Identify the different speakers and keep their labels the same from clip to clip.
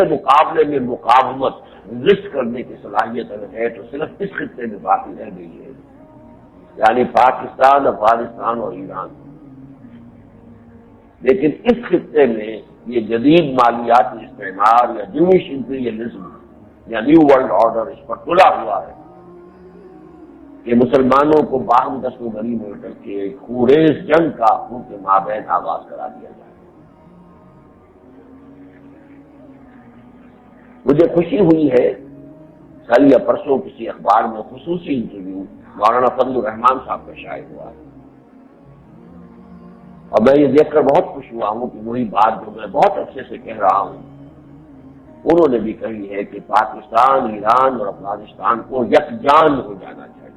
Speaker 1: مقابلے میں مقاومت رزق کرنے کی صلاحیت اگر ہے تو صرف اس خطے میں باقی رہ گئی ہے، یعنی پاکستان، افغانستان اور ایران۔ لیکن اس خطے میں یہ جدید مالیاتی استعمار یا جوش امپیریلزم یا نیو ورلڈ آرڈر اس پر تلا ہوا ہے کہ مسلمانوں کو باہم دست و گری میں کر کے ایک خوریز جنگ کا ان کے مابین آغاز کرا دیا جائے۔ مجھے خوشی ہوئی ہے کل یا پرسوں کسی اخبار میں خصوصی انٹرویو مولانا فضل الرحمان صاحب کا شائع ہوا ہے، اور میں یہ دیکھ کر بہت خوش ہوا ہوں کہ وہی بات جو میں بہت عرصے سے کہہ رہا ہوں انہوں نے بھی کہی ہے کہ پاکستان، ایران اور افغانستان کو یکجان ہو جانا چاہیے،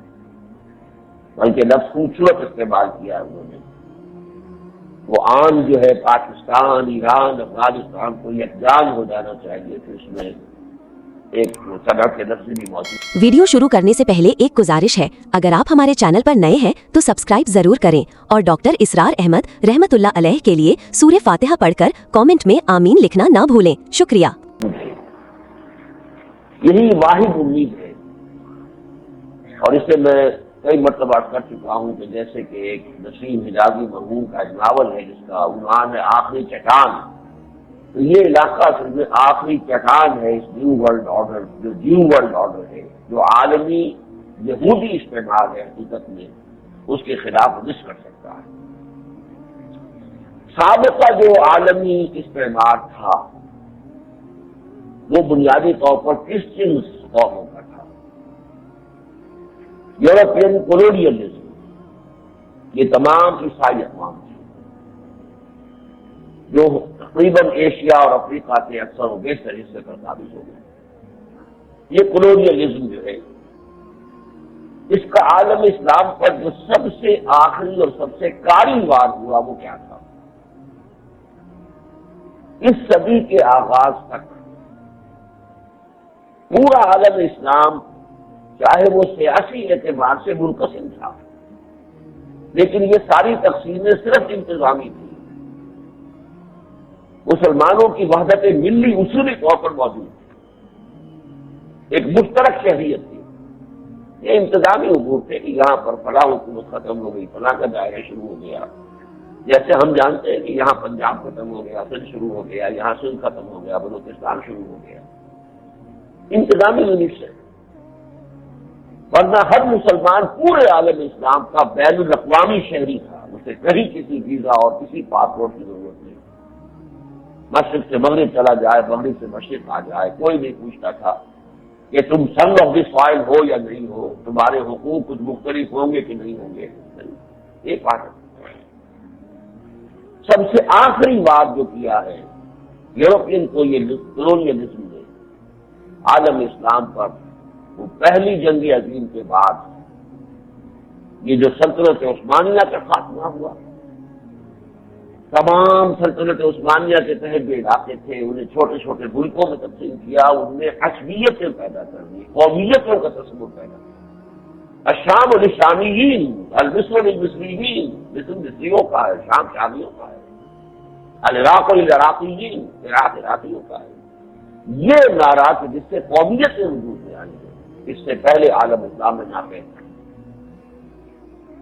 Speaker 1: بلکہ لفظ خوبصورت استعمال کیا ہے انہوں نے۔ وہ آن جو ہے پاکستان، ایران، افغانستان کو یکجان ہو جانا چاہیے، تو اس میں ایک صدر کے لفظ بھی موجود۔
Speaker 2: ویڈیو شروع کرنے سے پہلے ایک گزارش ہے، اگر آپ ہمارے چینل پر نئے ہیں تو سبسکرائب ضرور کریں اور ڈاکٹر اسرار احمد رحمت اللہ علیہ کے لیے سورہ فاتحہ پڑھ کر کامنٹ میں آمین لکھنا نہ بھولیں۔ شکریہ۔
Speaker 1: یہی واحد امید ہے، اور اسے میں کئی مرتبہ کر چکا ہوں کہ جیسے کہ ایک نسیم حجازی مرحوم کا ایک ناول ہے جس کا عنوان ہے آخری چٹان، تو یہ علاقہ اصل میں آخری چٹان ہے اس نیو ورلڈ آرڈر، جو نیو ورلڈ آرڈر ہے، جو عالمی یہودی استعمار ہے حقیقت میں، اس کے خلاف ورزش کر سکتا ہے۔ سابقہ جو عالمی استعمار تھا وہ بنیادی طور پر کرسچن قوموں کا تھا، یورپین کولونیلزم، یہ تمام عیسائی اقوام تھے جو تقریباً ایشیا اور افریقہ کے اکثر و بیشتر حصے پر قابض ہو گئے۔ یہ کولونیلزم جو ہے اس کا عالم اسلام پر جو سب سے آخری اور سب سے کاری وار ہوا وہ کیا تھا؟ اس صدی کے آغاز تک پورا عالم اسلام چاہے وہ سیاسی اعتبار سے منقسم تھا، لیکن یہ ساری تقسیمیں صرف انتظامی تھیں۔ مسلمانوں کی وحدت ملی اصولی طور پر موجود تھی، ایک مشترک شہریت تھی۔ یہ انتظامی امور تھے کہ یہاں پر فلاں حکومت ختم ہو گئی، فلاں کا دائرہ شروع ہو گیا، جیسے ہم جانتے ہیں کہ یہاں پنجاب ختم ہو گیا، سندھ شروع ہو گیا، یہاں سندھ ختم ہو گیا، بلوچستان شروع ہو گیا، انتظامی یونٹ سے۔ ورنہ ہر مسلمان پورے عالم اسلام کا بین الاقوامی شہری تھا، اسے کہیں کسی ویزا اور کسی پاسپورٹ کی ضرورت نہیں، مشرق سے مغرب چلا جائے، مغرب سے مشرق آ جائے، کوئی نہیں پوچھتا تھا کہ تم سن آف دس سوائل ہو یا نہیں ہو، تمہارے حقوق کچھ مختلف ہوں گے کہ نہیں ہوں گے۔ ایک بات سب سے آخری بات جو کیا ہے یورپین کو یہ کولونیلزم نے عالم اسلام پر، وہ پہلی جنگ عظیم کے بعد یہ جو سلطنت عثمانیہ کا خاتمہ ہوا، تمام سلطنت عثمانیہ کے تحت جو علاقے تھے انہیں چھوٹے چھوٹے ملکوں میں تقسیم کیا، ان میں عصبیتیں پیدا کر دی، قومیتوں کا تصور پیدا کیا۔ الشام للشامیین، المصر للمصریین، مصر مصریوں کا ہے، شام شامیوں کا ہے، العراق للعراقیین، عراق عراقیوں کا ہے۔ یہ نعرہ کہ جس سے قومیتیں وجود میں آئی ہیں، اس سے پہلے عالم اسلام میں نافذ تھا۔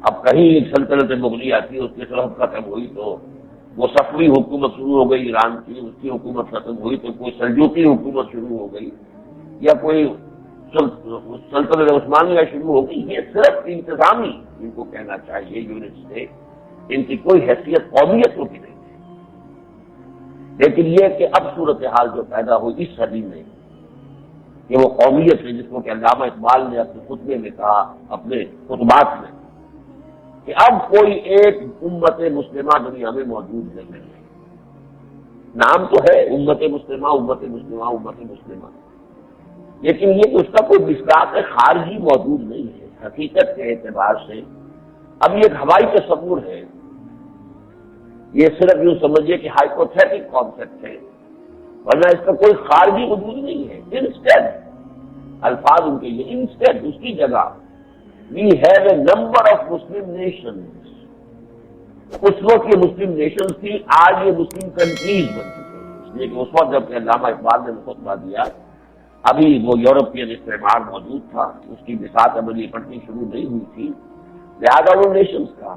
Speaker 1: اب کہیں سلطنت مغلیہ تھی، اس کی خلافت ختم ہوئی تو وہ صفوی حکومت شروع ہو گئی ایران کی، اس کی حکومت ختم ہوئی تو کوئی سلجوقی حکومت شروع ہو گئی، یا کوئی سلطنت عثمانیہ شروع ہو گئی۔ یہ صرف انتظامی ان کو کہنا چاہیے یونٹس تھے، ان کی کوئی حیثیت قومیتوں کی نہیں تھی۔ لیکن یہ کہ اب صورتحال جو پیدا ہوئی اس صدی میں کہ وہ قومیت ہے، جس کو کہ علامہ اقبال نے اپنے خطبے میں کہا، اپنے خطبات میں، کہ اب کوئی ایک امت مسلمہ دنیا میں موجود نہیں ہے۔ نام تو ہے امت مسلمہ، امت مسلمہ، امت مسلمہ، لیکن یہ اس کا کوئی مصداق خارجی موجود نہیں ہے۔ حقیقت کے اعتبار سے اب یہ ایک ہوائی تصور ہے، یہ صرف یوں سمجھیے کہ ہائپوتھیٹک کانسیپٹ ہے، ورنہ اس کا کوئی خارجی وجود نہیں ہے۔ انسٹیڈ الفاظ ان کے لیے، انسٹیڈ اس کی جگہ we have a number of Muslim nations۔ اس وقت یہ مسلم نیشنز تھی، آج یہ مسلم کنٹریز بن چکے ہیں۔ اس لیے کہ اس وقت جب کہ علامہ اقبال نے خطبہ دیا ابھی وہ یورپین استعمار موجود تھا، اس کی بساط عملی پڑھنی شروع نہیں ہوئی تھی، لہٰذا وہ نیشنز کا،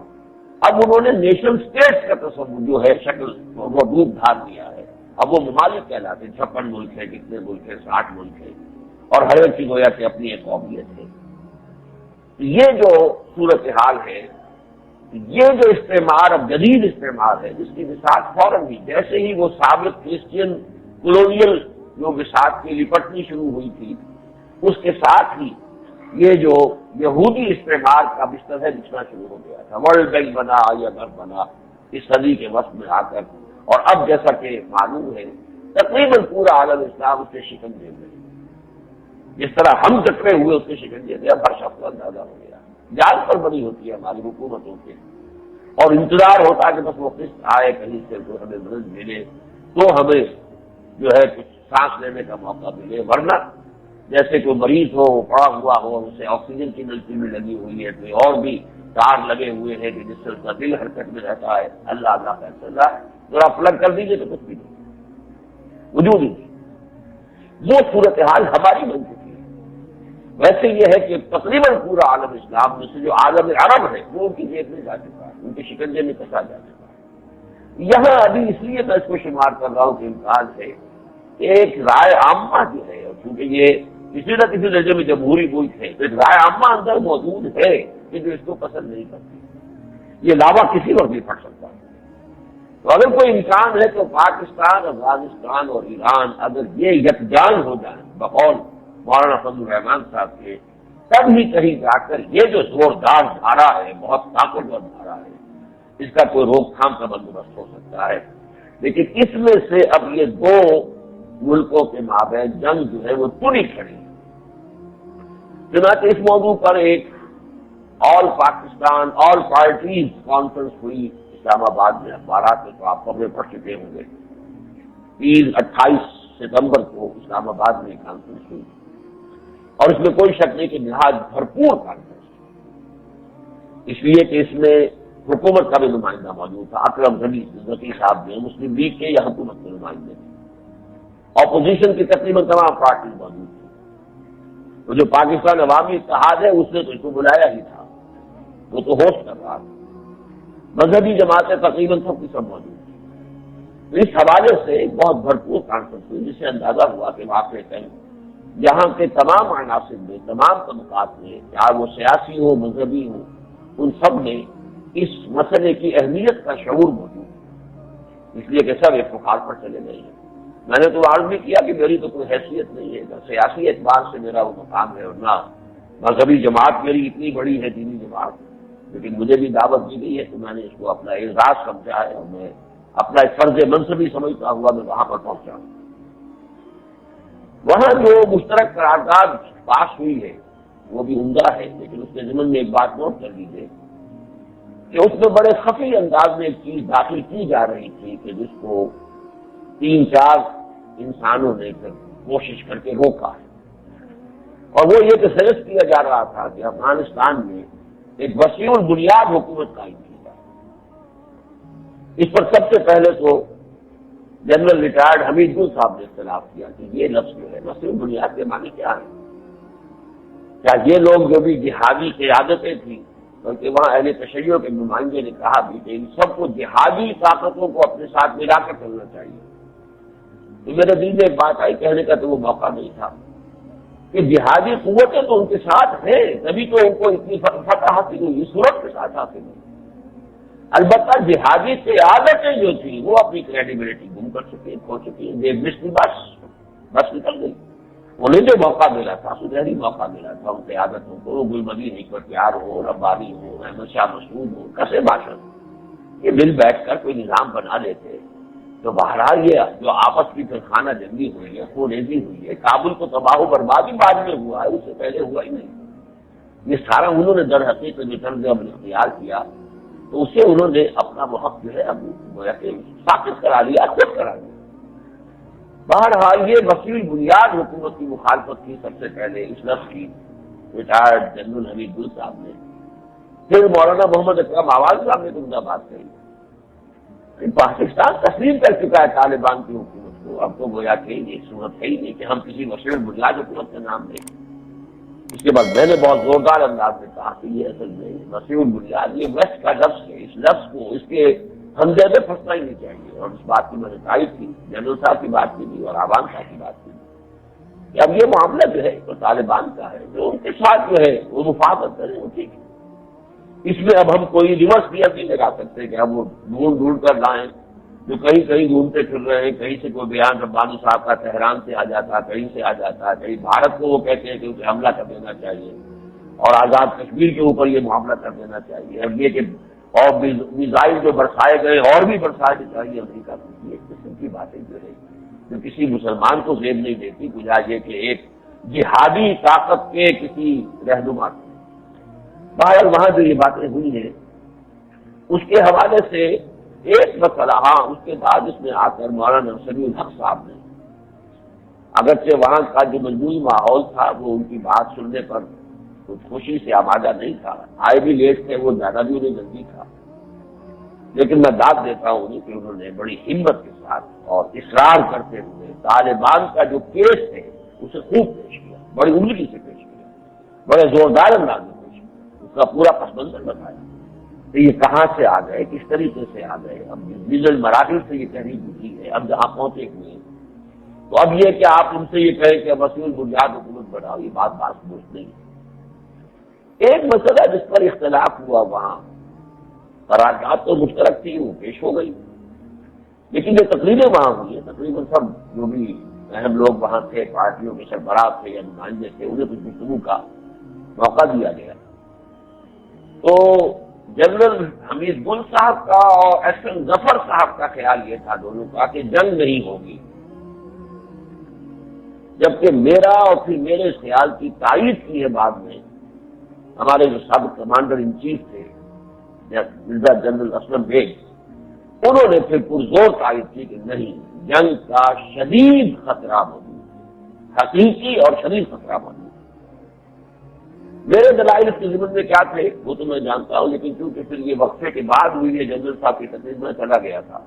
Speaker 1: اب انہوں نے نیشن اسٹیٹس کا تصور جو ہے شکل وہ روپ دھار لیا ہے، اب وہ ممالک کہلاتے ہیں، 56 ملک ہے، کتنے ملک ہے، 60 ملک ہے، اور ہر ایک کی گویا کہ اپنی ایک قومیت ہے۔ یہ جو صورتحال ہے، یہ جو استعمار اب جدید استعمار ہے جس کی بساط فوراً ہی جیسے ہی وہ سابق کرسچین کولونیل جو بساط کی لپٹنی شروع ہوئی تھی، اس کے ساتھ ہی یہ جو یہودی استعمار کا بستر ہے بچھنا شروع ہو گیا تھا۔ ورلڈ بینک بنا یا گھر بنا اس صدی کے وسط میں آ کر، اور اب جیسا کہ معلوم ہے تقریباً پورا عالم اسلام اس کے شکنجے میں، جس طرح ہم جکڑے ہوئے اس کے شکنجے میں، اب ہر شخص کو اندازہ ہو گیا، جان پر بنی ہوتی ہے ہماری حکومتوں کے، اور انتظار ہوتا ہے کہ بس وہ قسط آئے کہیں سے تو ہمیں مدد ملے، تو ہمیں جو ہے کچھ سانس لینے کا موقع ملے، ورنہ جیسے کوئی مریض ہو پڑا ہوا ہو، اسے آکسیجن کی نلکی بھی لگی ہوئی ہے، کوئی اور بھی تار لگے ہوئے ہیں کہ جس سے اس کا دل حرکت میں رہتا ہے، اللہ اللہ کا فیصلہ، ذرا پلگ کر دیجیے تو کچھ بھی نہیں، وجود ہی نہیں۔ وہ صورتحال ہماری بن چکی ہے۔ ویسے یہ ہے کہ تقریباً پورا عالم اسلام میں سے جو عالم عرب ہے وہ ان کی جیب میں جا چکا ہے، ان کے شکنجے میں پھنسا جا چکا ہے۔ یہاں ابھی اس لیے میں اس کو شمار کر رہا ہوں کہ امکان ہے کہ ایک رائے عامہ جو ہے، اور چونکہ یہ کسی نہ کسی درجے میں جمہوری ملک ہے تو ایک رائے عامہ اندر موجود ہے کہ جو اس کو پسند نہیں کرتی، یہ لاوا کسی وقت بھی پڑ سکتا ہے۔ تو اگر کوئی امکان ہے تو پاکستان، افغانستان اور ایران اگر یہ یکجان ہو جائیں بقول مولانا فضل الرحمان صاحب کے، تب ہی کہیں جا کر یہ جو زوردار دھارا ہے، بہت طاقتور دھارا ہے، اس کا کوئی روک تھام کا بندوبست ہو سکتا ہے۔ لیکن اس میں سے اب یہ دو ملکوں کے مابین جنگ جو ہے وہ تنی کھڑی ہے۔ چنانچہ اس موضوع پر ایک آل پاکستان آل پارٹیز کانفرنس ہوئی اسلام آباد میں، اخبارات میں تو آپ خبریں پڑھ چکے ہوں گے۔ 28 ستمبر کو اسلام آباد میں کانفرنس ہوئی، اور اس میں کوئی شک نہیں کہ نہایت بھرپور کانفرنس، اس لیے کہ اس میں حکومت کا بھی نمائندہ موجود تھا، اکرم ذکی صاحب نے مسلم لیگ کے یا حکومت کے نمائندے تھے، اپوزیشن کی تقریباً تمام پارٹیز موجود تھی۔ تو جو پاکستان عوامی اتحاد ہے اس نے تو اس کو بلایا ہی تھا، وہ تو ہوسٹ کر رہا تھا، مذہبی جماعتیں تقریباً سب کی سب موجود تھی۔ تو اس حوالے سے ایک بہت بھرپور کانفرنس ہوئی، جس سے اندازہ ہوا کہ واقعی یہاں کے تمام عناصر میں، تمام طبقات میں، چاہے وہ سیاسی ہو مذہبی ہو، ان سب میں اس مسئلے کی اہمیت کا شعور موجود ہے، اس لیے کہ سب ایک مخال پر چلے گئے ہیں۔ میں نے تو عرض بھی کیا کہ میری تو کوئی حیثیت نہیں ہے، نہ سیاسی اعتبار سے میرا وہ مقام ہے اور نہ مذہبی جماعت میری اتنی بڑی ہے دینی جماعت، لیکن مجھے بھی دعوت دی گئی ہے تو میں نے اس کو اپنا اعزاز سمجھا ہے، اور میں اپنا ایک فرض منصبی سمجھتا ہوا میں وہاں پر پہنچا ہوں۔ وہاں جو مشترک قرارداد پاس ہوئی ہے وہ بھی عمدہ ہے، لیکن اس کے ضمن میں ایک بات نوٹ کر لیجیے کہ اس میں بڑے خفی انداز میں ایک چیز داخل کی جا رہی تھی کہ جس کو 3-4 انسانوں نے کوشش کر کے روکا ہے، اور وہ یہ کہ سجیسٹ کیا جا رہا تھا کہ افغانستان میں ایک وسیع البنیاد حکومت قائم کی جائے۔ اس پر سب سے پہلے تو جنرل ریٹائرڈ حمید گل صاحب نے اختلاف کیا کہ یہ لفظ جو ہے وسیع البنیاد کے معنی کیا ہے؟ کیا یہ لوگ جو بھی جہادی قیادتیں تھیں، بلکہ وہاں اہل تشیع کے نمائندے نے کہا بھی کہ ان سب کو جہادی طاقتوں کو اپنے ساتھ ملا کر چلنا چاہیے۔ تو میرے دل میں ایک بات آئی، کہنے کا تو وہ موقع نہیں تھا کہ جہادی قوتیں تو ان کے ساتھ ہیں، تبھی تو ان کو اتنی فتح حاصل ہوئی، صورت کے ساتھ حاصل ہوئی۔ البتہ جہادی قیادتیں جو تھیں وہ اپنی کریڈیبلٹی گم کر چکی ہیں، کھو چکی ہیں، دیو مسٹی بس نکل گئی۔ انہیں جو موقع ملا تھا، سنہری موقع ملا تھا ان قیادتوں کو، گلمدین حکمتیار ہو، ربانی ہو، احمد شاہ مسعود ہو، کسے باشد، یہ مل بیٹھ کر کوئی نظام بنا لیتے تو بہرحال یہ جو آپس کی خانہ جنگی ہوئی ہے، خونریزی ہوئی ہے، کابل کو تباہ و بربادی بعد میں ہوا ہے، اس سے پہلے ہوا ہی نہیں۔ یہ سارا انہوں نے در حقیقت جو طرز عمل اختیار کیا تو اسے انہوں نے اپنا وقت جو ہے اب ثابت کرا لیا، خود کرا لیا۔ بہرحال یہ وسیع بنیاد حکومت کی مخالفت کی سب سے پہلے اس لفظ کی ریٹائرڈ جنرل حمید گل صاحب نے، پھر مولانا محمد اکرم آواز صاحب نے عمدہ بات کہی کہ پاکستان تسلیم کر چکا ہے طالبان کی حکومت تو اب تو گویا کہ یہ صورت ہے ہی نہیں کہ ہم کسی وسیع البنیاد حکومت کا نام دیں. اس کے بعد میں نے بہت زوردار انداز میں کہا کہ یہ اصل میں وسیع البنیاد یہ ویسٹ کا لفظ ہے. اس لفظ کو اس کے اندھے میں پھنسنا ہی نہیں چاہیے. اور اس بات کی میں نے تائید کی, جنرل صاحب کی بات کی بھی اور عوام صاحب کی بات کی کہ اب یہ معاملہ جو ہے وہ طالبان کا ہے, جو ان کے ساتھ جو ہے وہ مفاہمت کریں وہ ٹھیک ہے. اس میں اب ہم کوئی ریورس گیئر نہیں لگا سکتے کہ ہم وہ ڈھونڈ کر لائیں. جو کہیں کہیں گھومتے پھر رہے ہیں, کہیں سے کوئی بیان ربانی صاحب کا تہران سے آ جاتا, کہیں سے آ جاتا, کہیں بھارت کو وہ کہتے ہیں کہ اسے حملہ کر دینا چاہیے اور آزاد کشمیر کے اوپر یہ معاملہ کر دینا چاہیے. اب یہ کہ اور میزائل جو برسائے گئے اور بھی برسائے چاہیے امریکہ کو, یہ قسم کی باتیں جو ہے جو کسی مسلمان کو زیب نہیں دیتی بجائے یہ کہ ایک جہادی طاقت کے کسی رہنما کو. باہر وہاں جو یہ باتیں ہوئی ہیں اس کے حوالے سے ایک مسئلہ, ہاں اس کے بعد اس میں آ کر مولانا سمیع الحق صاحب نے, اگرچہ وہاں کا جو مجموعی ماحول تھا وہ ان کی بات سننے پر کچھ خوشی سے آمادہ نہیں تھا, آئے بھی لیٹ تھے, وہ زیادہ بھی انہیں جلدی تھا, لیکن میں داد دیتا ہوں انہیں کہ انہوں نے بڑی ہمت کے ساتھ اور اصرار کرتے ہوئے طالبان کا جو کیس ہے اسے خوب پیش کیا, بڑی عمدگی سے پیش کیا, بڑے زوردار انداز میں پیش کیا, اس کا پورا پس منظر بتایا کہ یہ کہاں سے آ گئے, کس طریقے سے آ گئے, اب ڈیزل مراحل سے یہ تحریک اٹھی ہے, اب جہاں پہنچے ہوئے ہیں. تو اب یہ کہ آپ ان سے یہ کہیں کہ وسیع البنیاد حکومت بناؤ, یہ بات درست نہیں ہے. ایک مسئلہ جس پر اختلاف ہوا وہاں, قرارداد تو مشترک تھی وہ پیش ہو گئی, لیکن یہ تقریریں وہاں ہوئی ہیں, تقریباً سب جو بھی اہم لوگ وہاں تھے, پارٹیوں کے سربراہ تھے یا نمائندے تھے, انہیں کچھ گفتگو کا موقع دیا گیا. تو جنرل حمید گل صاحب کا اور ایس ایم ظفر صاحب کا خیال یہ تھا دونوں کا کہ جنگ نہیں ہوگی, جبکہ میرا اور پھر میرے اس خیال کی تائید کی ہے بعد میں ہمارے جو سابق کمانڈر ان چیف تھے مرزا جنرل اسلم بیگ, انہوں نے پھر پرزور تائید کی کہ نہیں, جنگ کا شدید خطرہ موجود ہے, حقیقی اور شدید خطرہ موجود ہے. میرے دلائل اس کے ضمن میں کیا تھے وہ تو میں جانتا ہوں, لیکن چونکہ پھر یہ وقفے کے بعد ہوئی ہے جنرل صاحب کی تقریر میں چلا گیا تھا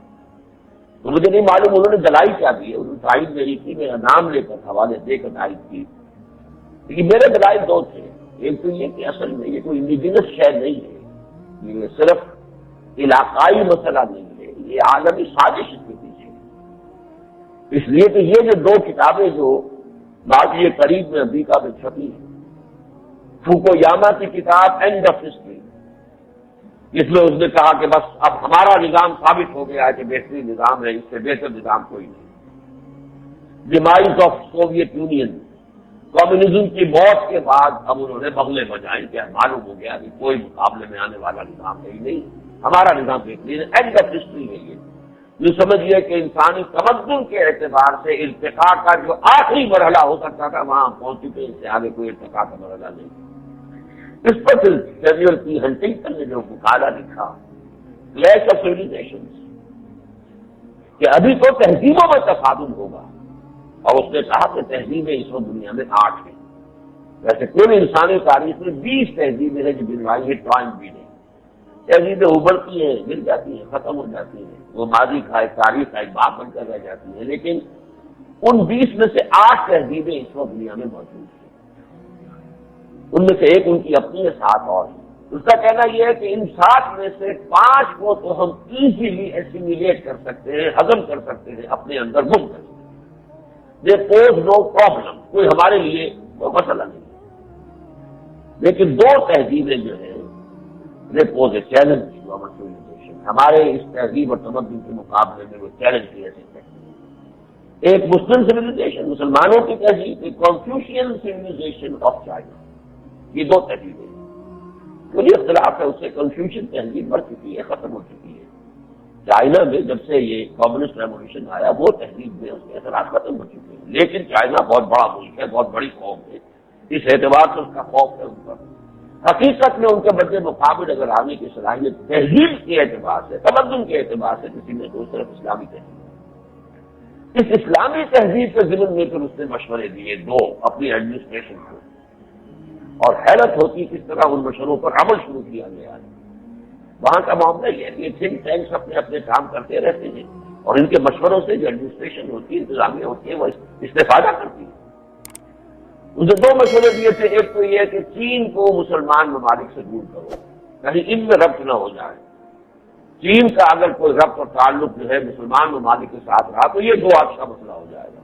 Speaker 1: تو مجھے نہیں معلوم انہوں نے دلائل کیا دی ہے. انہوں نے تائید میری کی, میرا نام لے کر حوالے دے کر تائید کی, لیکن میرے دلائل دو تھے. ایک تو یہ کہ اصل میں یہ کوئی انڈیجنس شہر نہیں ہے, یہ صرف علاقائی مسئلہ نہیں ہے, یہ عالمی سازش اس کے پیچھے. اس لیے کہ یہ جو دو کتابیں جو بعض یہ قریب میں امریکہ میں چھپی ہیں, فوکویاما کی کتاب اینڈ آف ہسٹری, اس میں اس نے کہا کہ بس اب ہمارا نظام ثابت ہو گیا ہے کہ بہترین نظام ہے, اس سے بہتر نظام کوئی نہیں. Demise of Soviet union, communism کی موت کے بعد اب انہوں نے بغلے بجائیں کہ معلوم ہو گیا کہ کوئی مقابلے میں آنے والا نظام ہے ہی نہیں, ہمارا نظام بہترین ہے. اینڈ آف ہسٹری ہے یہ سمجھیے کہ انسانی تمدن کے اعتبار سے ارتقاء کا جو آخری مرحلہ ہو سکتا تھا وہاں پہنچ چکے, اس سے آگے کوئی ارتقاء کا مرحلہ نہیں. اس پر پھر سیموئل پی ہنٹنگٹن نے جو مقالہ لکھا کلیش آف سیویلائزیشنز, کہ ابھی تو تہذیبوں میں تصادم ہوگا, اور اس نے کہا کہ تہذیبیں اس وقت دنیا میں 8 ہیں. ویسے کوئی انسانی تاریخ میں 20 تہذیبیں ہیں جو بنوائی ہیں, ٹوائن بھی نہیں. تہذیبیں ابھرتی ہیں, گر جاتی ہیں, ختم ہو جاتی ہیں, وہ ماضی کا ایک تاریخ کا ایک باپ بن کر رہ جاتی ہیں, لیکن ان 20 میں سے 8 تہذیبیں اس وقت دنیا میں موجود ہیں. ان میں سے ایک ان کی اپنی ہے, 7 اور ہیں. اس کا کہنا یہ ہے کہ ان 7 میں سے 5 کو تو ہم ایزیلی ایسیمیلیٹ کر سکتے ہیں, ہضم کر سکتے ہیں, اپنے اندر گم کر سکتے ہیں. دے پوز نو پرابلم, کوئی ہمارے لیے کوئی مسئلہ نہیں. لیکن 2 تہذیبیں جو ہیں they pose a challenge to our civilization, ہمارے اس تہذیب اور تمدن کے مقابلے میں وہ چیلنج کیے سکتے ہیں. ایک مسلم سیویلائزیشن, مسلمانوں کی تہذیب, ایک کنفیوشین سیویلائزیشن آف چائنا. یہ 2 تہذیبیں ہیں. مجھے اختلاف ہے, اس سے کنفیوشن تہذیب بڑھ چکی ہے, ختم ہو چکی ہے. چائنا میں جب سے یہ کمیونسٹ ریولیوشن آیا وہ تہذیب میں اس کے اثرات ختم ہو چکے ہیں. لیکن چائنا بہت بڑا ملک ہے, بہت بڑی قوم ہے, اس اعتبار سے اس کا خوف ہے ان پر. حقیقت میں ان کے بدلے مقابل اگر آنے کی صلاحیت تہذیب کے اعتبار سے, تمدن کے اعتبار سے کسی نے تو صرف اسلامی تہذیب. اس اسلامی تہذیب کے ضمن میں پھر اس نے مشورے دیے 2 اپنی ایڈمنسٹریشن کو, اور حیرت ہوتی کس طرح ان مشوروں پر عمل شروع کیا گیا ہے. وہاں کا معاملہ یہ ہے کہ تھنک ٹینکس اپنے اپنے کام کرتے رہتے ہیں, اور ان کے مشوروں سے جو ایڈمنسٹریشن ہوتی ہے، انتظامیہ ہوتی ہے، وہ استفادہ کرتی ہے۔ ان سے دو مشورے دیے تھے، ایک تو یہ کہ چین کو مسلمان ممالک سے دور کرو، کہیں ان میں ربط نہ ہو جائے۔ چین کا اگر کوئی ربط اور تعلق جو ہے مسلمان ممالک کے ساتھ رہا تو یہ دو آپس کا مسئلہ ہو جائے گا۔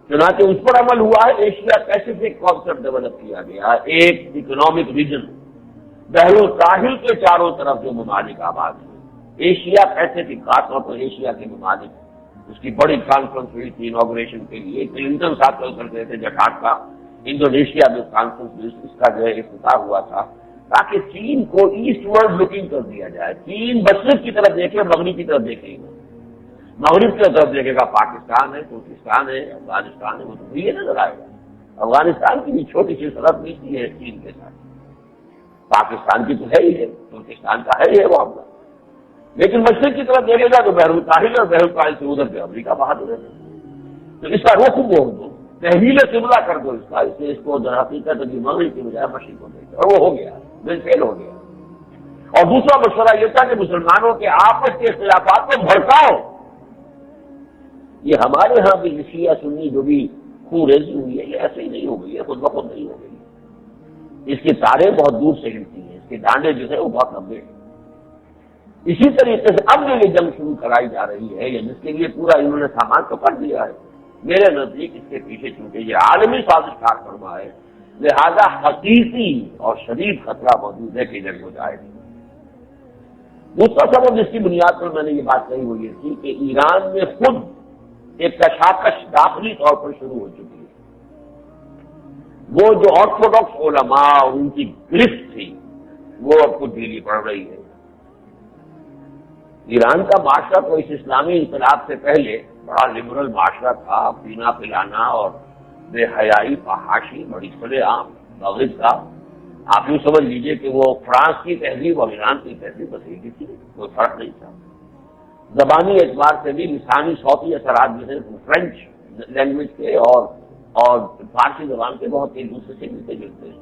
Speaker 1: چنانچہ اس پر عمل ہوا ہے، ایشیا پیسیفک کانسیپٹ ڈیولپ کیا گیا، ایک اکنامک ریجن، بحر الساحل کے چاروں طرف جو ممالک آباد ہیں، ایشیا پیسیفک، خاص طور پر ایشیا کے ممالک۔ اس کی بڑی کانفرنس ہوئی تھی انوگریشن کے لیے، کلنٹن صاحب کل کرتے تھے جکارتا، انڈونیشیا میں کانفرنس اس کا جو ہے افتتاح ہوا تھا، تاکہ چین کو ایسٹ ورڈ لوکنگ کر دیا جائے۔ چین مشرق کی طرف دیکھے، مغرب کی طرف دیکھے گا، مغرب کی طرف دیکھے گا پاکستان ہے، ترکستان ہے، افغانستان ہے، وہ تو یہ نظر آئے گا۔ افغانستان کی بھی چھوٹی سی سرحد ملتی ہے چین کے ساتھ، پاکستان کی تو ہے ہی ہے، ترکستان کا ہے ہی ہے وہ معاملہ، لیکن مشرق کی طرف دیکھے گا تو بحر الساحل، اور بحر الساحل سے ادھر پہ امریکہ بہادر ہے، تو اس کا رخ موڑ دو، تحویل قبلہ کر دو اس کو در حقیقت مغرب کی بجائے مشرق کو دیکھے، اور وہ ہو گیا، بالفعل ہو گیا۔ اور دوسرا مشورہ یہ تھا کہ مسلمانوں کے آپس کے اختلافات کو بھڑکاؤ۔ یہ ہمارے ہاں بھی شیعہ سنی جو بھی خوریزی ہوئی ہے، یہ ایسے ہی نہیں ہو گئی ہے، خود بخود نہیں ہو گئی، اس کی تاریں بہت دور سے ہلتی ہیں، اس کے ڈانڈے جو ہے وہ بہت لمبے ہیں۔ اسی طریقے سے اب جو یہ جنگ شروع کرائی جا رہی ہے، یا جس کے لیے پورا انہوں نے سامان تو کر دیا ہے، میرے نزدیک اس کے پیچھے چونکہ یہ عالمی سازش کار فرما ہے، لہذا حقیقی اور شدید خطرہ موجود ہے کہ جنگ ہو جائے گی۔ دوسرا سبب جس کی بنیاد پر میں نے یہ بات کہی وہ یہ تھی کہ ایران میں خود ایک کشاکش داخلی طور پر شروع ہو چکی ہے۔ وہ جو آرتھوڈاکس علماء اور ان کی گرفت تھی وہ اب کچھ ڈھیلی پڑ رہی ہے۔ ایران کا معاشرہ تو اس اسلامی انقلاب سے پہلے بڑا لبرل معاشرہ تھا، پینا پلانا اور بے حیائی فحاشی بڑی کھلے عام مغرب کا، آپ یوں سمجھ لیجئے کہ وہ فرانس کی تہذیب اور ایران کی تہذیب بس ایک ہی تھی، کوئی فرق نہیں تھا۔ زبانی اعتبار سے بھی لسانی صوتی اثرات جو ہیں فرینچ لینگویج کے اور فارسی زبان کے بہت ایک دوسرے سے ملتے جلتے ہیں۔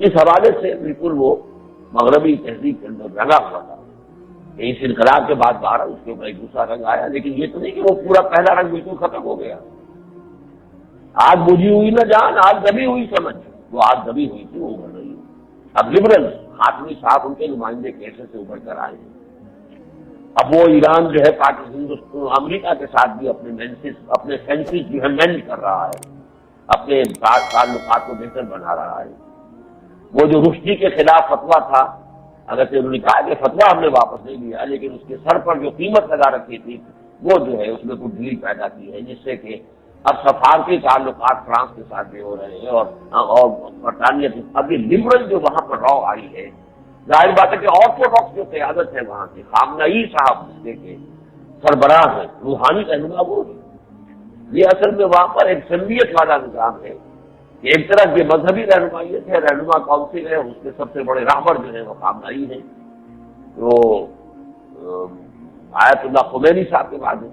Speaker 1: اس حوالے سے بالکل وہ مغربی تہذیب کے اندر رنگا ہوا تھا۔ اس انقلاب کے بعد باہر اس کے اوپر ایک دوسرا رنگ آیا، لیکن یہ تو نہیں کہ وہ پورا پہلا رنگ بالکل ختم ہو گیا۔ آج بجھی ہوئی نہ جان، آج دبی ہوئی سمجھ، وہ آج دبی ہوئی تھی وہ ابھر رہی ہے۔ اب لبرل خاتمی صاحب ان کے نمائندے کیسے سے ابھر کر آئے ہیں۔ اب وہ ایران جو ہے پاکستان امریکہ کے ساتھ بھی اپنے سینسز جو ہے مینڈ کر رہا ہے، اپنے تعلقات کو بہتر بنا رہا ہے۔ وہ جو رشدی کے خلاف فتویٰ تھا، اگرچہ انہوں نے کہا کہ فتویٰ ہم نے واپس نہیں لیا، لیکن اس کے سر پر جو قیمت لگا رکھی تھی وہ جو ہے اس میں کچھ ڈھیل پیدا کی ہے، جس سے کہ اب سفارتی تعلقات فرانس کے ساتھ بھی ہو رہے ہیں اور برطانیہ سے ابھی لبرل جو وہاں پر رو آئی ہے، ظاہر بات ہے کہ آرتھوڈاکس جو قیادت ہے وہاں کی، خامنئی صاحب جس کے سربراہ ہیں، روحانی رہنما وہ ہے۔ یہ اصل میں وہاں پر ایک سنویت والا نظام ہے، ایک طرح کی مذہبی رہنمائیت ہے، رہنما کونسل ہے، اس کے سب سے بڑے رہبر جو ہیں وہ خامنئی ہیں، تو آیت اللہ خمینی صاحب کے بعد ہے۔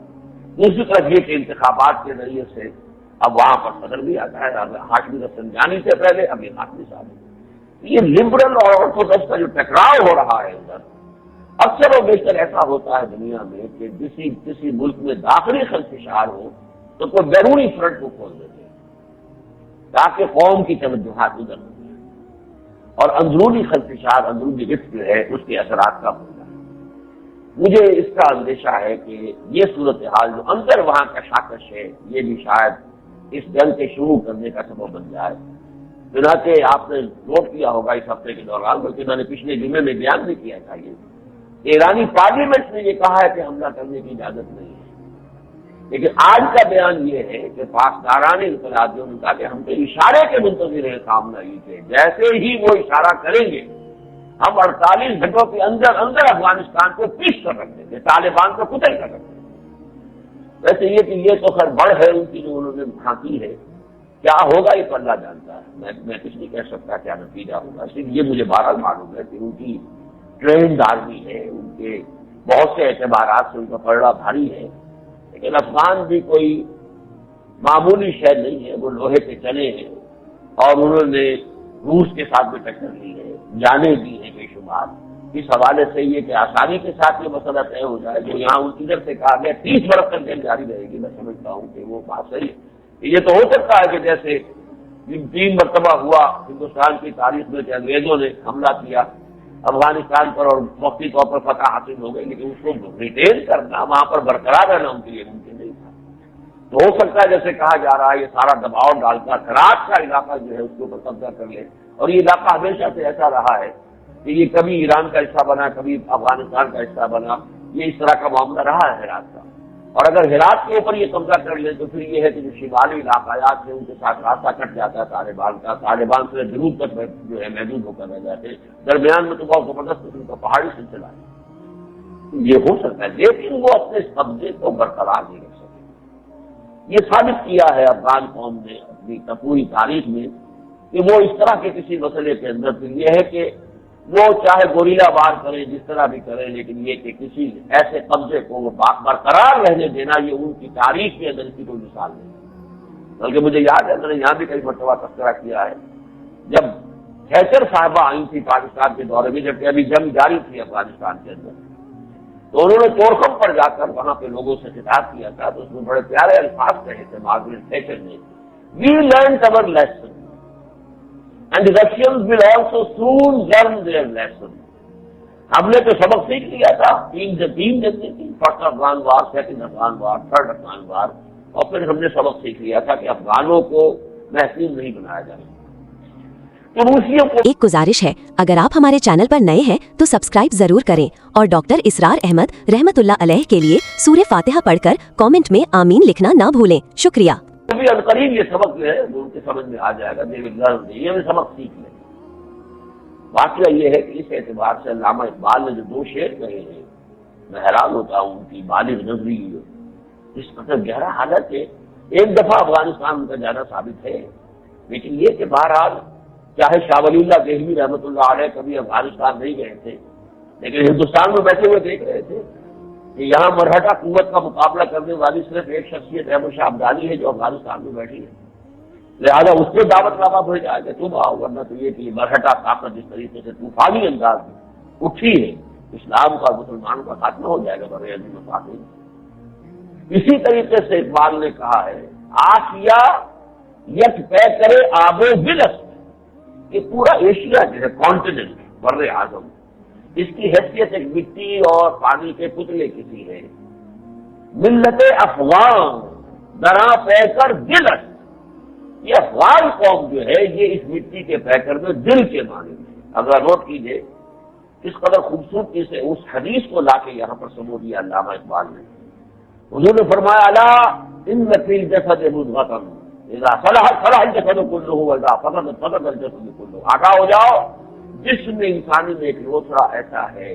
Speaker 1: دوسری طرف یہ کہ انتخابات کے ذریعے سے اب وہاں پر صدر بھی آتا ہے، ہاشمی رفسنجانی سے پہلے اب یہ ہاشمی صاحب ہے۔ یہ لبرل اور آرتھوڈاکس کا جو ٹکراؤ ہو رہا ہے ادھر، اکثر و بیشتر ایسا ہوتا ہے دنیا میں کہ کسی ملک میں داخلی خلفشار ہو تو کوئی بیرونی فرنٹ کو کھول دیتے ہیں تاکہ قوم کی توجہات ادھر ہو جائے، اور اندرونی خلفشار، اندرونی رفت جو ہے اس کے اثرات کم ہو جائے۔ مجھے اس کا اندیشہ ہے کہ یہ صورتحال جو اندر وہاں کشاکش ہے، یہ بھی شاید اس جنگ کے شروع کرنے کا سبب بن جائے۔ چنانچہ آپ نے نوٹ کیا ہوگا اس ہفتے کے دوران، بلکہ میں نے پچھلے جمعے میں بیان بھی کیا تھا یہ ایرانی پارلیمنٹ نے یہ کہا ہے کہ حملہ کرنے کی اجازت نہیں ہے، لیکن آج کا بیان یہ ہے کہ پاسداران انقلاب جو ان کا کہ ہم تو اشارے کے منتظر ہیں خامنئی کے، جیسے ہی وہ اشارہ کریں گے ہم 48 گھنٹوں کے اندر افغانستان کو پیش کر رکھ دیں گے، طالبان کو قتل کر رکھ دیں گے۔ ویسے یہ تو خیر بڑھ ہے ان کی جو انہوں نے کھانکی ہے، کیا ہوگا یہ تو اللہ جانتا ہے، میں کچھ نہیں کہہ سکتا کیا نتیجہ ہوگا، صرف یہ مجھے بہرحال معلوم ہے کہ ان کی ٹرینڈ آرمی ہے، ان کے بہت سے اعتبارات سے ان کا پلڑا بھاری ہے، لیکن افغان بھی کوئی معمولی شے نہیں ہے، وہ لوہے پہ چلے ہیں، اور انہوں نے روس کے ساتھ بھی ٹکر لی ہے، جانے دی ہیں بے شمار، اس حوالے سے یہ کہ آسانی کے ساتھ یہ مسئلہ طے ہو جائے، جو یہاں ادھر سے کہا گیا 30 برس تک جنگ جاری رہے گی، میں سمجھتا ہوں کہ وہ بات صحیح ہے۔ یہ تو ہو سکتا ہے کہ جیسے 3 مرتبہ ہوا ہندوستان کی تاریخ میں کہ انگریزوں نے حملہ کیا افغانستان پر اور وقتی طور پر فتح حاصل ہو گئی، لیکن اس کو ریٹین کرنا، وہاں پر برقرار رہنا ان کے لیے ممکن نہیں تھا۔ تو ہو سکتا ہے جیسے کہا جا رہا ہے یہ سارا دباؤ ڈال کر کراچ کا علاقہ جو ہے اس کے اوپر قبضہ کر لے، اور یہ علاقہ ہمیشہ سے ایسا رہا ہے کہ یہ کبھی ایران کا حصہ بنا، کبھی افغانستان کا حصہ بنا، یہ اس طرح کا معاملہ رہا ہے ہرات کا۔ اور اگر ہرات کے اوپر یہ قبضہ کر لے تو پھر یہ ہے کہ جو شمالی علاقات ہیں ان کے ساتھ راستہ کٹ جاتا ہے طالبان کا، طالبان سے جنوب تک جو ہے محدود ہو کر رہ جاتے ہیں، درمیان میں تو بہت زبردست قسم کا پہاڑی سلسلہ ہے۔ یہ ہو سکتا ہے لیکن وہ اپنے قبضے کو برقرار نہیں رکھ سکے۔ یہ ثابت کیا ہے افغان قوم نے اپنی پوری تاریخ میں کہ وہ اس طرح کے کسی مسئلے کے اندر پھر یہ ہے کہ وہ چاہے گوریلا وار کریں جس طرح بھی کریں، لیکن یہ کہ کسی ایسے قبضے کو وہ برقرار رہنے دینا یہ ان کی تاریخ کے اندر کی کوئی مثال نہیں، بلکہ مجھے یاد ہے میں نے یہاں بھی کئی مرتبہ تذکرہ کیا ہے، جب ہیچر صاحبہ آئی تھی پاکستان کے دورے میں، جبکہ ابھی جنگ جاری تھی افغانستان کے اندر، تو انہوں نے چورخم پر جا کر وہاں پہ لوگوں سے خطاب کیا تھا، تو اس میں بڑے پیارے الفاظ کہے تھے مارگریٹ تھیچر نے، we learned our lesson and the Russians will also soon learn their lesson۔ ہم نے تو سبق سیکھ لیا تھا، 3 جنگیں تھی، فرسٹ افغان وار، سیکنڈ افغان وار، تھرڈ افغان وار، اور پھر ہم نے سبق سیکھ لیا تھا کہ افغانوں کو محسوس نہیں بنایا جائے۔ تو روسیوں کو
Speaker 2: ایک گزارش ہے، اگر آپ ہمارے چینل پر نئے ہیں تو سبسکرائب ضرور کریں اور ڈاکٹر اسرار احمد رحمت اللہ علیہ کے لیے سورہ فاتحہ پڑھ کر کامنٹ میں آمین لکھنا نہ بھولیں۔ شکریہ۔
Speaker 1: بھی عنقریب یہ سبق جو ہے وہ ان کے سمجھ میں آ جائے گا، یہ بھی سبق سیکھ لیں۔ واقعہ یہ ہے کہ اس اعتبار سے علامہ اقبال نے جو 2 شعر کہے ہیں میں حیران ہوتا ہوں ان کی بالغ نظری اس قدر گہرا حالت ہے۔ ایک دفعہ افغانستان کا جانا ثابت ہے، لیکن یہ کہ بہرحال چاہے شاہ ولی اللہ دہلوی رحمۃ اللہ علیہ کبھی افغانستان نہیں گئے تھے، لیکن ہندوستان میں بیٹھے ہوئے دیکھ رہے تھے کہ یہاں مرہٹا قوت کا مقابلہ کرنے والی صرف ایک شخصیت احمد شاہ ابدالی ہے جو افغانستان میں بیٹھی ہے، لہٰذا اس کو دعوت نامہ بھیجا کہ تم آؤ، ورنہ تو یہ کہ مرہٹا طاقت جس طریقے سے طوفانی انداز میں اٹھی ہے، اسلام کا مسلمانوں کا خاتمہ ہو جائے گا برے عظیم فاتح۔ اسی طریقے سے اقبال نے کہا ہے آسیا یک پے کرے آب و بلس، یہ پورا ایشیا جو ہے کانٹیننٹ بر اعظم، اس کی حیثیت ایک مٹی اور پانی کے پتلے کی سی ہے۔ ملت افغان درا پہ کر دلس، یہ افغان قوم جو ہے یہ اس مٹی کے پیکر میں دل کے معنی میں، اگر نوٹ کیجئے اس قدر خوبصورتی سے اس حدیث کو لا کے یہاں پر سمو دیا علامہ اقبال نے۔ حضور نے فرمایا الا ان فی الجسد مضغۃ اذا صلحت صلح الجسد كله واذا فسدت فسد الجسد كله، آگاہ ہو جاؤ جسم انسانی میں ایک لوتھڑا ایسا ہے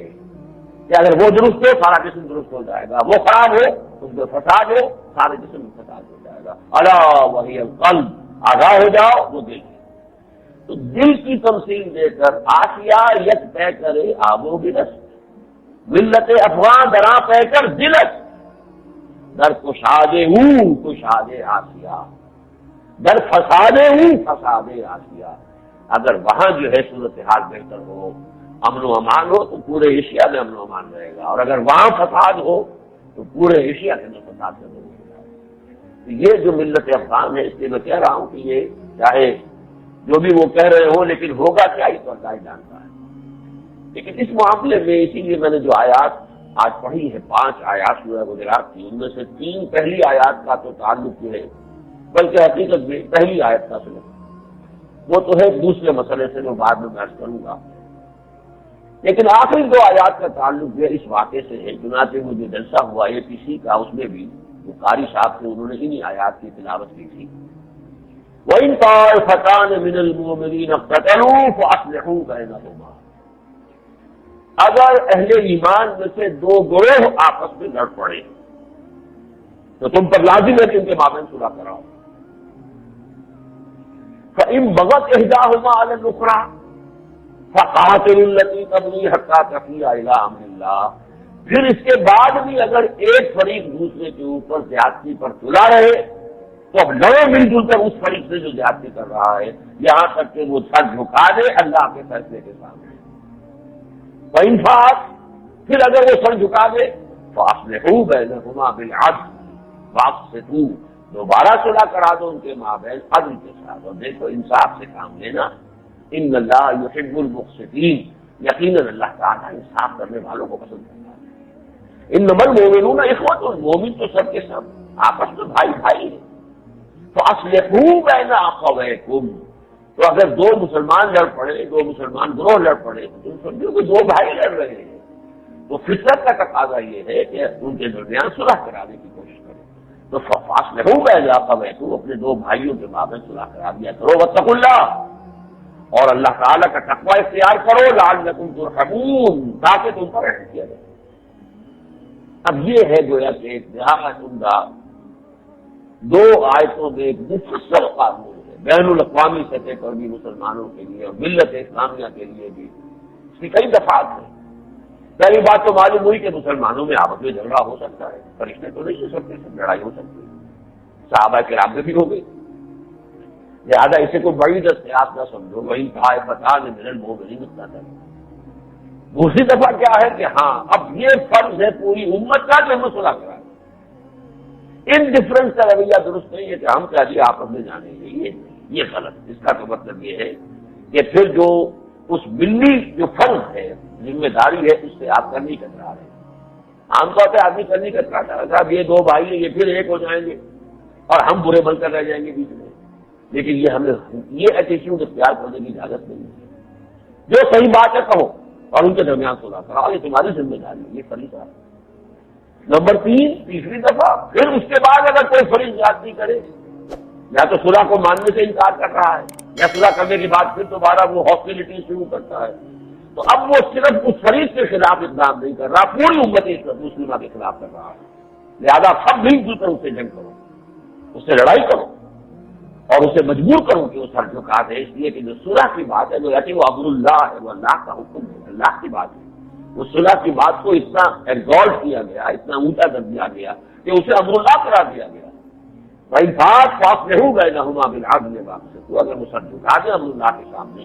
Speaker 1: کہ اگر وہ درست ہو سارا جسم درست ہو جائے گا، وہ خراب ہو اس میں فساد ہو سارے جسم میں فساد ہو جائے گا۔ الا وہی القلب، آگاہ ہو جاؤ وہ دل ہے۔ تو دل کی تمثیل دے کر آسیا یک پے کرے آب و بلس، ملت افغان درا پہ کر دلس، در کشادے ہوں کشادے آسیا، در فسادے ہوں فسادے آسیا۔ اگر وہاں جو ہے صورتحال بہتر ہو، امن و امان ہو تو پورے ایشیا میں امن و امان رہے گا، اور اگر وہاں فساد ہو تو پورے ایشیا کے اندر فساد سے دور ہو جائے گا۔ یہ جو ملت افغان ہے اس لیے میں کہہ رہا ہوں کہ یہ چاہے جو بھی وہ کہہ رہے ہوں لیکن ہوگا کیا یہ تو اللہ ہی جانتا ہے۔ لیکن اس معاملے میں اسی لیے میں نے جو آیات آج پڑھی ہے 5 آیات سورہ حجرات کی، ان میں سے 3 پہلی آیات کا تو تعلق جو ہے بلکہ حقیقت میں پہلی آیت کا سلسلہ وہ تو ہے دوسرے مسئلے سے جو بعد میں بحث کروں گا، لیکن آخری 2 آیات کا تعلق جو ہے اس واقعے سے ہے۔ چنانچہ وہ جو جلسہ ہوا APC کا اس میں بھی جو قاری صاحب تھے انہوں نے انہی آیات کی تلاوت کی تھی۔ وَإِن طَائِفَتَانِ مِنَ الْمُؤْمِنِينَ اقْتَتَلُوا فَأَصْلِحُوا بَيْنَهُمَا، اگر اہل ایمان میں سے 2 گروہ آپس میں لڑ پڑے تو تم پر لازم ہے کہ ان کے مابین صلح کراؤ۔ فَإِن بَغَتْ إِحْدَاهُمَا عَلَى الْأُخْرَى فَقَاتِلُوا الَّتِي تَبْغِي حَتَّىٰ تَفِيءَ إِلَىٰ أَمْرِ اللَّهِ، پھر اس کے بعد بھی اگر ایک فریق دوسرے کے اوپر زیادتی پر تلا رہے تو اب لڑو مل جل کر اس فریق سے جو زیادتی کر رہا ہے، یہاں تک کہ وہ سر جھکا دے اللہ کے فیصلے کے سامنے۔ وَإِنْ فَعَلْ، پھر اگر وہ سر جھکا دے فَأَصْلِحُوا بَيْنَهُمَا بِالْعَدْلِ وَأَقْسِطُوا، دوبارہ صلح کرا دو ان کے مابین عدل کے ساتھ، اور دیکھو انصاف سے کام لینا. ان اللہ یحب المقسطین، یقیناً اللہ تعالیٰ انصاف کرنے والوں کو پسند کرتا ہے. انما المؤمنون اخوۃ، مومن تو سب کے سب آپس میں بھائی بھائی ہیں. فاصلحوا بین اخویکم، تو اگر دو مسلمان لڑ پڑے، دو مسلمان گروہ لڑ پڑے تو تم سمجھو کہ دو بھائی لڑ رہے ہیں، تو فطرت کا تقاضا یہ ہے کہ ان کے درمیان صلح کرانے کی کوشش کرو. تو فاصلحوا بین اخویکم، اپنے دو بھائیوں کے مابین صلح کرا دیا کرو. واتقوا اللہ، اور اللہ تعالیٰ کا تقوی اختیار کرو. لعلکم ترحمون، تاکہ تم پر رحم کیا جائے. اب یہ ہے گویا کہ ایک نہایت عمدہ دو آیتوں میں ایک مفصل قانون ہے، بین الاقوامی سطح پر بھی مسلمانوں کے لیے اور ملت اسلامیہ کے لیے بھی. اس کی کئی دفعات ہیں. پہلی بات تو معلوم ہوئی کہ مسلمانوں میں آپس میں جھگڑا ہو سکتا ہے، فرشتے تو نہیں ہو سکتے، سب لڑائی ہو سکتی ہے. صحابہ کرام میں بھی ہو گئی، لہٰذا اسے کوئی بڑی دستیاب نہ سمجھو. وہی طائفتان من المؤمنین اقتتلوا. دوسری دفعہ کیا ہے کہ ہاں اب یہ فرض ہے پوری امت کا کہ ہم صلح کرائیں. ان ڈفرنس کا رویہ درست نہیں ہے کہ ہم کیا جی آپس میں جانیں گے، یہ غلط. اس کا تو مطلب یہ ہے کہ پھر جو اس ملی جو فرض ہے، ذمہ داری ہے، اس سے آپ کرنے کا قرار ہے. عام طور پہ آدمی کرنے کا قرار ہے صاحب یہ دو بھائی ہیں، یہ پھر ایک ہو جائیں گے اور ہم برے بن کر رہ جائیں گے بیچ میں. لیکن یہ ہمیں یہ ایٹیٹیوڈ اختیار کرنے کی اجازت نہیں ہے. جو صحیح بات ہے کہو اور ان کے درمیان صلح کراؤ، یہ تمہاری ذمہ داری ہے، یہ فریضہ ہے. نمبر 3، تیسری دفعہ پھر اس کے بعد اگر کوئی فریض زیادتی کرے، یا تو صلح کو ماننے سے انکار کر رہا ہے، یا صلح کرنے کے بعد پھر دوبارہ وہ ہاسٹیلٹی شروع کرتا ہے، تو اب وہ صرف اس فریض کے خلاف اقدام نہیں کر رہا، پوری امت مسلمہ کے خلاف کر رہا ہے. لہذا سب مل جل کر اس سے جنگ کرو، اس سے لڑائی کرو اور اسے مجبور کرو کہ وہ سر جھکا دے. اس لیے کہ جو صلح کی بات ہے وہ امر اللہ ہے، وہ اللہ کا حکم ہے، اللہ کی بات ہے. اس صلح کی بات کو اتنا ایگزالٹ کیا گیا، اتنا اونچا کر دیا گیا کہ اسے امر اللہ قرار دیا گیا. بھائی بات فاصلحوا بینہما بالعدل واقسطوا، اگر وہ سر جھکا دے امر اللہ کے سامنے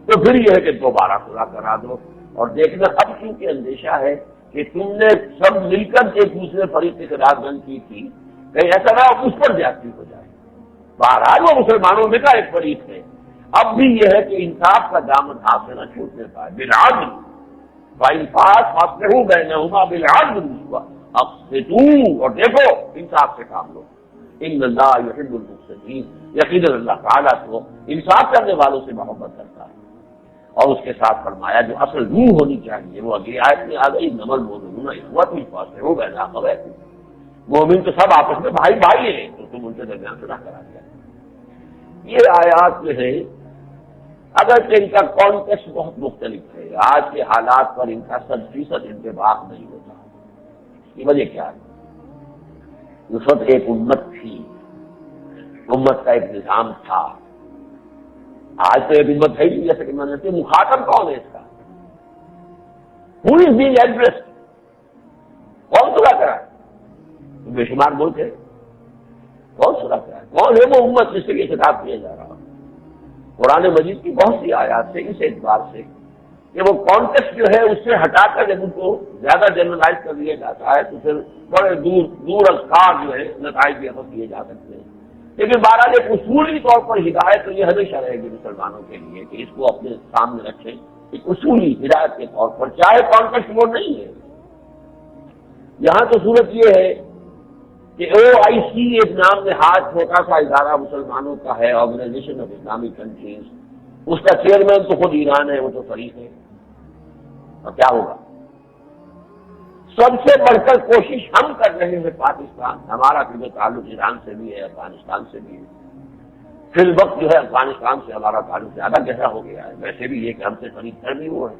Speaker 1: تو پھر یہ ہے کہ دوبارہ صلح کرا دو. اور دیکھنا اب کیونکہ اندیشہ ہے کہ تم نے سب مل کر ایک دوسرے فریق کے خلاف جنگ کی تھی، کہیں ایسا نہ اس پر زیادتی ہو جائے. بہرحال وہ مسلمانوں میں کا ایک فریق ہے. اب بھی یہ ہے کہ انصاف کا دامن ہاتھ سے نہ چھوٹنے پائے. بالعدل وانصاف فاصلحوا بینہما بالعدل واقسطوا، اور دیکھو انصاف سے کام لو. ان اللہ یحب المقسطین، یقیناً اللہ تعالیٰ کو انصاف کرنے والوں سے محبت کرتا ہے. اور اس کے ساتھ فرمایا جو اصل روح ہونی چاہیے وہ اگلی آیت میں آ گئی، انما المؤمنون اخوۃ فاصلحوا بین اخویکم. مومن تو سب آپس میں بھائی بھائی ہیں، تو تم ان کے درمیان صلح کرا دیا. یہ آیات جو ہے اگرچہ ان کا کانٹیکسٹ بہت مختلف ہے، آج کے حالات پر ان کا 100% انطباق نہیں ہوتا. اس کی وجہ کیا ہے؟ اس وقت ایک امت تھی، امت کا ایک نظام تھا. آج تو ایک امت ہے نہیں، جیسے کہ میں نے کہا. مخاطب کون ہے اس کا؟ ہو از بینگ ایڈریسڈ؟ کون صلح کرائے؟ بے شمار ملک ہے، کون صلح کرائے؟ کون ہے وہ امت جس سے یہ خطاب کیا جا رہا؟ قرآن مجید کی بہت سی آیات سے اس اعتبار سے کہ وہ کانٹیکسٹ جو ہے اس سے ہٹا کر جب ان کو زیادہ جنرلائز کر دیا جاتا ہے تو پھر بڑے دور ازکار جو ہے نتائج بھی اخذ کیے جا سکتے ہیں. لیکن بہرحال ایک اصولی طور پر ہدایت تو یہ ہمیشہ رہے گی مسلمانوں کے لیے کہ اس کو اپنے سامنے رکھیں ایک اصولی ہدایت کے طور پر، چاہے کانٹیکسٹ وہ نہیں ہے. یہاں تو صورت یہ ہے کہ OIC ایک نام نہاد چھوٹا سا ادارہ مسلمانوں کا ہے، آرگنائزیشن آف اسلامک کنٹریز. اس کا چیئرمین تو خود ایران ہے، وہ تو فریق ہے. اور کیا ہوگا؟ سب سے بڑھ کر کوشش ہم کر رہے ہیں پاکستان، ہمارا کیونکہ تعلق ایران سے بھی ہے، افغانستان سے بھی ہے. فی الوقت جو ہے افغانستان سے ہمارا تعلق زیادہ گہرا ہو گیا ہے. ویسے بھی یہ کہ ہم سے فریق تر بھی وہ ہے،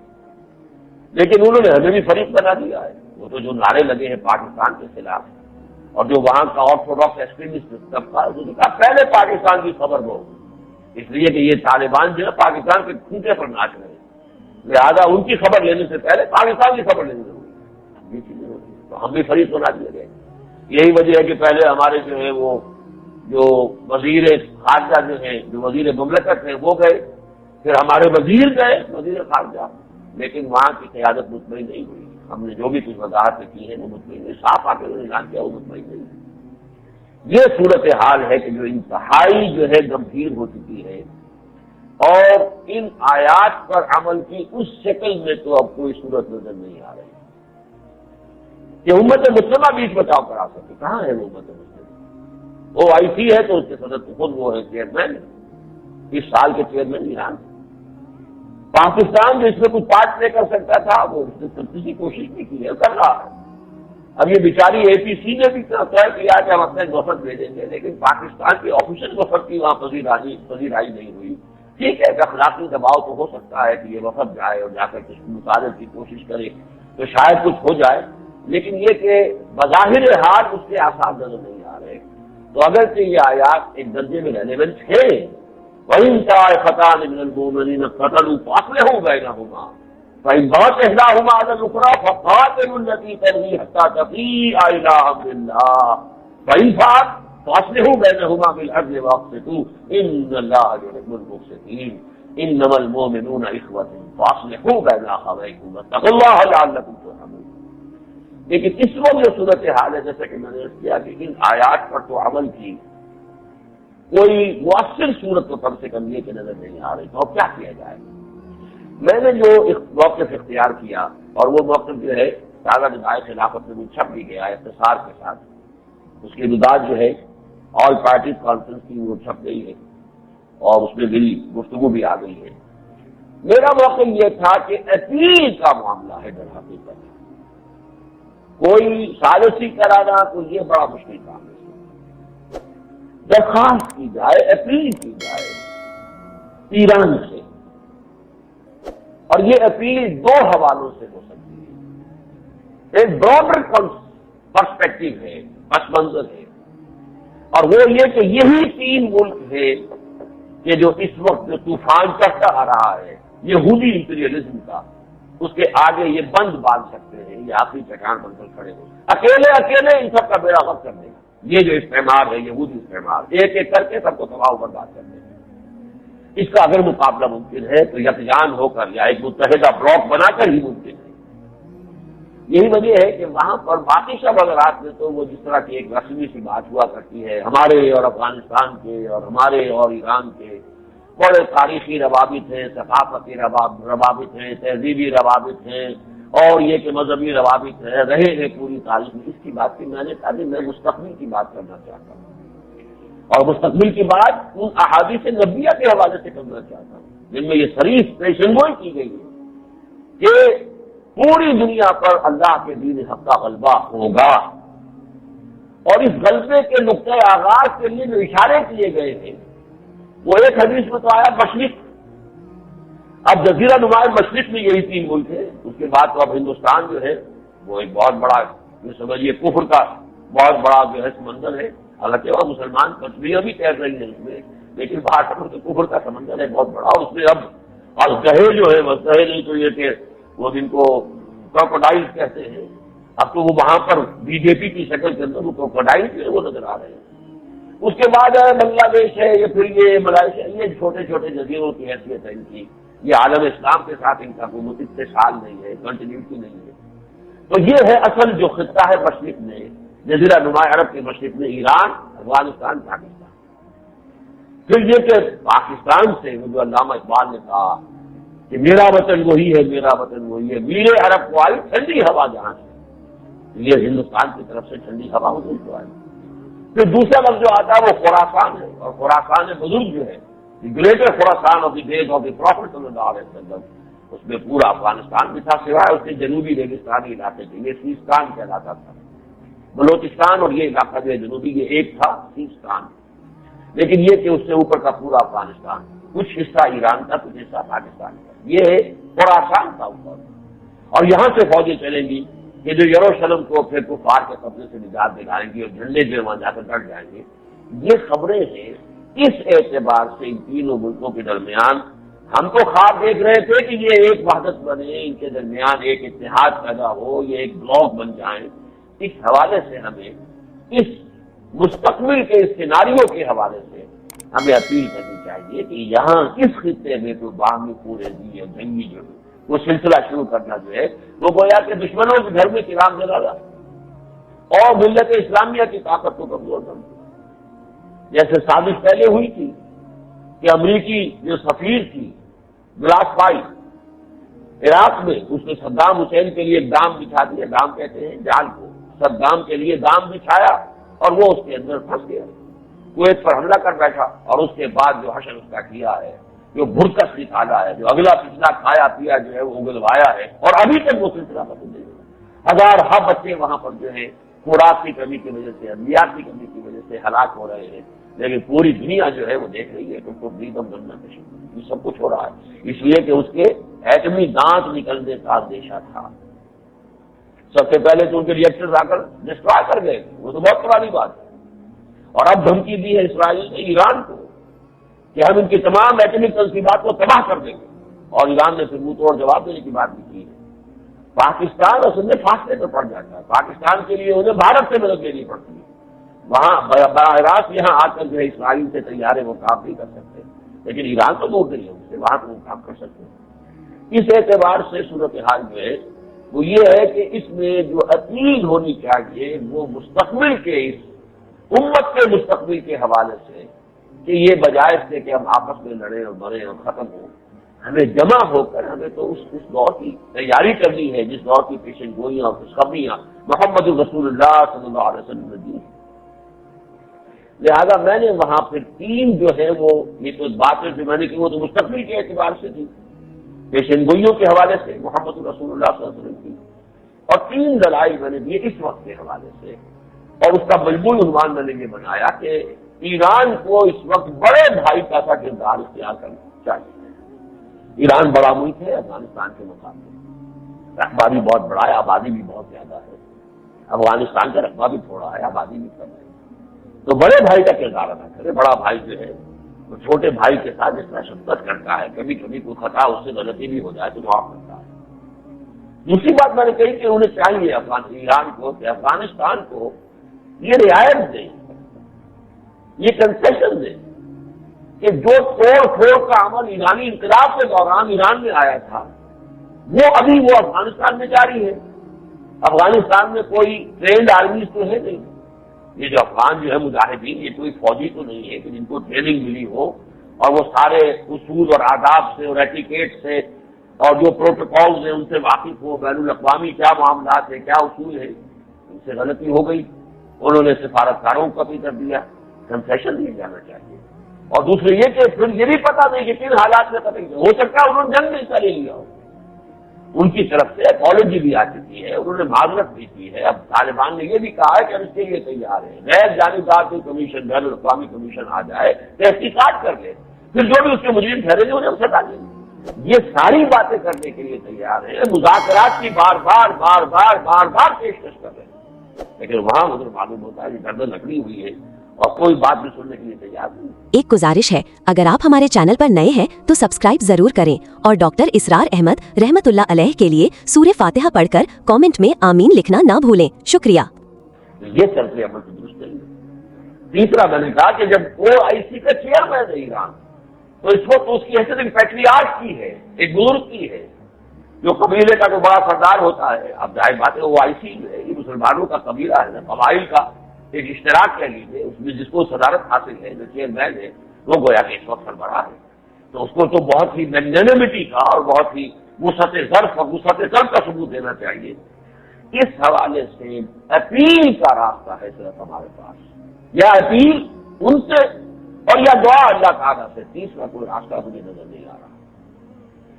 Speaker 1: لیکن انہوں نے ہمیں بھی فریق بنا دیا ہے. وہ تو جو نعرے لگے ہیں پاکستان کے خلاف، اور جو وہاں کا آرتھوڈاکس ایکسٹریمسٹ طبقہ پہلے پاکستان کی خبر دو، اس لیے کہ یہ طالبان جو ہے پاکستان کے کھوٹے پر ناچ رہے ہیں، لہٰذا ان کی خبر لینے سے پہلے پاکستان کی خبر لینی ضروری ہے. یہ چیزیں ہوتی ہیں تو ہم بھی فریق بنا دیے گئے. یہی وجہ ہے کہ پہلے ہمارے جو ہے وہ جو وزیر خارجہ جو ہیں، جو وزیر مملکت ہیں وہ گئے، پھر ہمارے وزیر گئے، وزیر خارجہ لیکن وہاں کی قیادت مطمئن نہیں ہوئی. ہم نے جو بھی کچھ وضاحتیں کی ہیں وہ مطمئن نہیں, صاف آ کے انہوں نے اعلان کیا وہ مطمئن نہیں. یہ صورتحال ہے کہ جو انتہائی جو ہے گمبھیر ہو چکی ہے, اور ان آیات پر عمل کی اس شکل میں تو اب کوئی صورت نظر نہیں آ رہی کہ امت مسلمہ بیچ بچاؤ کرا سکے. کہاں ہے وہ امت مسلمہ؟ وہ آئی سی ہے تو اس کے صدر خود وہ ہے چیئرمین, اس سال کے چیئرمین ایران. پاکستان جو اس میں کچھ پارٹ لے کر سکتا تھا وہ اس نے کسی کوشش نہیں کی ہے, کر رہا ہے. اب یہ بیچاری اے پی سی نے بھی طے کیا کہ ہم اپنے وفد بھیجیں گے, لیکن پاکستان کی آفیشل وفد کی وہاں پذیرائی نہیں ہوئی. ٹھیک ہے کہ اخلاقی دباؤ تو ہو سکتا ہے کہ یہ وفد جائے اور جا کر کچھ مطالبے کی کوشش کرے تو شاید کچھ ہو جائے, لیکن یہ کہ بظاہر حال اس کے آثار نظر نہیں آ رہے. تو اگرچہ یہ آیات ایک درجے میں ریلیونٹ ہے, وَإِن طَائِفَتَانِ مِنَ الْمُؤْمِنِينَ اقْتَتَلُوا فَأَصْلِحُوا بَيْنَهُمَا فَإِن بَغَتْ إِحْدَاهُمَا عَلَى الْأُخْرَىٰ فَقَاتِلُوا الَّتِي تَبْغِي حَتَّىٰ تَفِيءَ إِلَىٰ أَمْرِ اللَّهِ فَإِن فَاءَتْ فَأَصْلِحُوا بَيْنَهُمَا بِالْعَدْلِ وَأَقْسِطُوا إِنَّ اللَّهَ يُحِبُّ الْمُقْسِطِينَ إِنَّمَا الْمُؤْمِنُونَ إِخْوَةٌ فَأَصْلِحُوا بَيْنَ أَخَوَيْكُمْ وَاتَّقُوا اللَّهَ لَعَلَّكُمْ تُرْحَمُونَ. لیکن اس وقت جو صورتحال ہے جیسا کہ میں نے کیا کہ ان آیات پر تو عمل کی کوئی مؤثر صورت تو کم سے کم یہ کہ نظر نہیں آ رہی, تو اب کیا کیا جائے؟ میں نے جو موقف اختیار کیا, اور وہ موقف جو ہے تازہ ندائے خلافت میں بھی چھپ بھی گیا اختصار کے ساتھ, اس کی امداد جو ہے آل پارٹیز کانفرنس کی وہ چھپ گئی ہے اور اس میں بھی گفتگو بھی آ گئی ہے. میرا موقف یہ تھا کہ اپیل کا معاملہ ہے در حقیقت, کوئی ثالثی کرانا تو یہ بڑا مشکل کام ہے. درخواست کی جائے, اپیل کی جائے ایران سے, اور یہ اپیل دو حوالوں سے ہو سکتی ہے. ایک براڈر پرسپیکٹو ہے, پس منظر ہے, اور وہ یہ کہ یہی تین ملک ہے کہ جو اس وقت جو طوفان چڑھتا آ رہا ہے یہودی امپیریلزم کا, اس کے آگے یہ بند باندھ سکتے ہیں, یہ آخری چٹان بن کر کھڑے ہو اکیلے ان سب کا بیڑا غرق کر دیں گے. یہ جو استعمار ہے یہودی استعمار, ایک ایک کر کے سب کو تباہ و برباد کر دیں گے. اس کا اگر مقابلہ ممکن ہے تو یکجان ہو کر یا ایک متحدہ بلاک بنا کر ہی ممکن ہے. یہی وجہ ہے کہ وہاں پر باقی سب اگرات میں تو وہ جس طرح کی ایک رسمی سی بات ہوا کرتی ہے, ہمارے اور افغانستان کے اور ہمارے اور ایران کے بڑے تاریخی روابط ہیں, ثقافتی روابط ہیں, تہذیبی روابط ہیں, اور یہ کہ مذہبی روابط رہے ہیں پوری تاریخ میں. اس کی بات کی میں نے کہا کہ میں مستقبل کی بات کرنا چاہتا ہوں, اور مستقبل کی بات ان احادیث نبویہ کے حوالے سے کرنا چاہتا ہوں جن میں یہ صریح پیشن گوئی کی گئی ہے کہ پوری دنیا پر اللہ کے دین حق کا غلبہ ہوگا. اور اس غلبے کے نقطۂ آغاز کے لیے جو اشارے کیے گئے ہیں وہ ایک حدیث میں تو آیا مشرق, اب جزیرہ نما مشرق میں یہی تین ملک ہے. اس کے بعد تو اب ہندوستان جو ہے وہ ایک بہت بڑا یہ سمجھیے کفر کا بہت بڑا جو ہے سمندر ہے. حالانکہ وہاں مسلمان مچھلیاں بھی تیر رہی ہیں اس میں, لیکن باہر تو کفر کا سمندر ہے بہت بڑا. اس میں اب گہے جو ہے بس گہے نہیں تو یہ کہ وہ جن کو کروکوڈائل کہتے ہیں, اب تو وہ وہاں پر بی جے پی کی شکل کے اندر وہ کروکوڈائل جو ہے وہ نظر آ رہے ہیں. اس کے بعد بنگلہ دیش ہے, یہ پھر یہ ملائیشیا, یہ چھوٹے چھوٹے جزیروں کی حیثیت ہے ان کی. یہ عالم اسلام کے ساتھ ان کا کوئی اتصال نہیں ہے, کنٹینیوٹی نہیں ہے. تو یہ ہے اصل جو خطہ ہے مشرق میں, جزیرہ نما عرب کے مشرق میں ایران, افغانستان, پاکستان. پھر یہ کہ پاکستان سے وہ جو علامہ اقبال نے کہا کہ میرا وطن وہی ہے, میرا وطن وہی ہے, میرے عرب کو آئی ٹھنڈی ہوا جہاں سے, یہ ہندوستان کی طرف سے ٹھنڈی ہوا حضور کو آئی. پھر دوسرا لفظ جو آتا ہے وہ خراسان ہے, اور خراسان بزرگ جو ہے greater Khorasan of the days of the prophet صلی اللہ علیہ وسلم, اس میں پورا افغانستان بھی تھا سوائے اس کے جنوبی ریگستانی علاقے کے, یہ سیستان کہلاتا تھا. بلوچستان اور یہ علاقہ جو ہے جنوبی یہ ایک تھا سیستان, لیکن یہ کہ اس سے اوپر کا پورا افغانستان, کچھ حصہ ایران کا, کچھ حصہ پاکستان کا, یہ خراسان تھا اوپر. اور یہاں سے فوجیں چلیں گی کہ جو یروشلم کو پھر کفار کے قبضے سے نجات دلائیں گی اور جھنڈے جو وہاں جا کر ڈٹ جائیں گے. یہ خبریں ہیں. اس اعتبار سے ان تینوں ملکوں کے درمیان ہم تو خواب دیکھ رہے تھے کہ یہ ایک وحدت بنے, ان کے درمیان ایک اتحاد پیدا ہو, یہ ایک بلاک بن جائیں. اس حوالے سے ہمیں اس مستقبل کے سیناریو کے حوالے سے ہمیں اپیل کرنی چاہیے کہ یہاں اس خطے میں تو باہمی پورے دی جنگی جو وہ سلسلہ شروع کرنا جو ہے وہ گویا کہ دشمنوں کے گھر میں چراغ جلانا اور ملت اسلامیہ کی طاقت کو کمزور کرنا۔ جیسے سازش پہلے ہوئی تھی کہ امریکی جو سفیر تھی گلاس پائی عراق میں، اس نے صدام حسین کے لیے ایک دام بچھا دیا، دام کہتے ہیں جال کو، صدام کے لیے دام بچھایا اور وہ اس کے اندر پھنس گیا، کویت پر حملہ کر بیٹھا، اور اس کے بعد جو حشر اس کا کیا ہے، جو بھرکس نکالا ہے، جو اگلا پچھلا کھایا پیا جو ہے وہ اگلوایا ہے، اور ابھی تک وہ سلسلہ ختم نہیں ہوا۔ ہزار بچے وہاں پر جو ہے خوراک کی کمی کی وجہ سے، ادویات کی کمی کی وجہ سے ہلاک ہو رہے ہیں، لیکن پوری دنیا جو ہے وہ دیکھ رہی ہے کہ تو بیگم بننا یہ سب کچھ ہو رہا ہے، اس لیے کہ اس کے ایٹمی دانت نکلنے کا اندیشہ تھا۔ سب سے پہلے تو ان کے ریئیکٹرز آ کر ڈسٹرائے کر گئے، وہ تو بہت پرانی بات ہے، اور اب دھمکی دی ہے اسرائیل نے ایران کو کہ ہم ان کی تمام ایٹمی تنصیبات کو تباہ کر دیں گے، اور ایران نے پھر منہ توڑ جواب دینے کی بات بھی کی ہے۔ پاکستان اصل میں فاصلے پر پڑ جاتا ہے، پاکستان کے لیے انہیں بھارت سے مدد لینی پڑتی ہے، وہاں براہ راست یہاں آ کر جو ہے اسرائیل سے طیارے وہ کام نہیں کر سکتے، لیکن ایران تو دور نہیں ہے ان سے، وہاں تو وہ کام کر سکتے ہیں۔ اس اعتبار سے صورتحال جو ہے وہ یہ ہے کہ اس میں جو اپیل ہونی چاہیے وہ مستقبل کے، اس امت کے مستقبل کے حوالے سے، کہ یہ بجائے سے کہ ہم آپس میں لڑیں اور مریں اور ختم ہوں، ہمیں جمع ہو کر ہمیں تو اس دور کی تیاری کرنی ہے جس دور کی پیشن گوئیاں اور خوشخبریاں محمد رسول اللہ صلی اللہ علیہ وسلم نے دی۔ لہذا میں نے وہاں پھر تین جو ہے وہ یہ تو باتیں جو میں نے کی وہ تو مستقبل کے اعتبار سے تھی، پیشن گوئیوں کے حوالے سے محمد رسول اللہ صلی اللہ علیہ وسلم کی، اور تین دلائل میں نے دیے اس وقت کے حوالے سے، اور اس کا مجموعی عنوان میں نے یہ بنایا کہ ایران کو اس وقت بڑے بھائی کا سا کردار اختیار کرنا چاہیے۔ ایران بڑا ملک ہے افغانستان کے مقابلے، رقبہ بھی بہت بڑا ہے، آبادی بھی بہت زیادہ ہے، افغانستان کا رقبہ بھی تھوڑا ہے، آبادی بھی کم ہے، تو بڑے بھائی کا کردار ادا کرے۔ بڑا بھائی جو ہے وہ چھوٹے بھائی کے ساتھ جس طرح شفقت کرتا ہے، کبھی کبھی کوئی خطا اس سے غلطی بھی ہو جائے تو معاف کرتا ہے۔ دوسری بات میں نے کہی کہ انہیں چاہیے ایران کو کہ افغانستان کو یہ رعایت دیں، یہ کنسیشن دیں کہ جو توڑ پھوڑ کا عمل ایرانی انقلاب کے دوران ایران میں آیا تھا وہ ابھی وہ افغانستان میں جاری ہے۔ افغانستان میں کوئی ٹرینڈ آرمیز تو ہے نہیں، یہ جو افغان جو ہے مجاہدین یہ کوئی فوجی تو نہیں ہے کہ جن کو ٹریننگ ملی ہو اور وہ سارے اصول اور آداب سے اور ایٹیکیٹ سے اور جو پروٹوکالز ہیں ان سے واقف ہو، بین الاقوامی کیا معاملات ہیں، کیا اصول ہے، ان سے غلطی ہو گئی، انہوں نے سفارتکاروں کو قتل کر دیا، کنسیشن دیا جانا چاہیے۔ اور دوسرے یہ کہ پھر یہ بھی پتہ نہیں کہ کن حالات میں قتل کیا، ہو سکتا ہے انہوں نے جنگ میں حصہ لے لیا ہو، ان کی طرف سے اپالوجی بھی آ چکی ہے، انہوں نے معذرت بھی کی ہے۔ اب طالبان نے یہ بھی کہا ہے کہ ہم اس کے لیے تیار ہیں، غیر جانبدار کوئی کمیشن، بین الاقوامی کمیشن آ جائے تحقیقات کر لے، پھر جو بھی اس کے مجرم ٹھہرے گے انہیں سزا دیں گے۔ یہ ساری باتیں کرنے کے لیے تیار ہیں، مذاکرات کی بار بار پیشکش کر رہے ہیں، لیکن وہاں مجھے معلوم ہوتا ہے کہ گردن لکڑی ہوئی ہے اور کوئی بات بھی سننے کے لیے تیار نہیں۔
Speaker 2: ایک گزارش ہے، اگر آپ ہمارے چینل پر نئے ہیں تو سبسکرائب ضرور کریں اور ڈاکٹر اسرار احمد رحمت اللہ علیہ کے لیے سورہ فاتحہ پڑھ کر کامنٹ میں آمین لکھنا نہ بھولیں۔ شکریہ۔
Speaker 1: یہ چلتے عمل تو درست نہیں ہے۔ تیسرا میں نے کہا کہ جب OIC کا چیئرمین ہے ایران تو اس وقت اس کی حیثیت ایک پیٹریارک کی ہے، ایک بزرگ کی ہے، جو قبیلے کا جو بڑا سردار ہوتا ہے۔ اب ظاہر بات ہے OIC جو ہے یہ مسلمانوں کا قبیلہ ہے، قبائل کا ایک اشتراک کہہ لیجیے، اس میں جس کو صدارت حاصل ہے، جو چیئرمین ہے وہ گویا کہ اس وقت سربراہ ہے، تو اس کو تو بہت ہی میگنینمٹی کا اور بہت ہی وسعت ظرف اور وسعت قلب کا ثبوت دینا چاہیے۔ اس حوالے سے اپیل کا راستہ ہے صرف ہمارے پاس، یا اپیل ان سے اور یا دعا اللہ تعالیٰ سے، تیسرا کوئی راستہ مجھے نظر نہیں آ رہا۔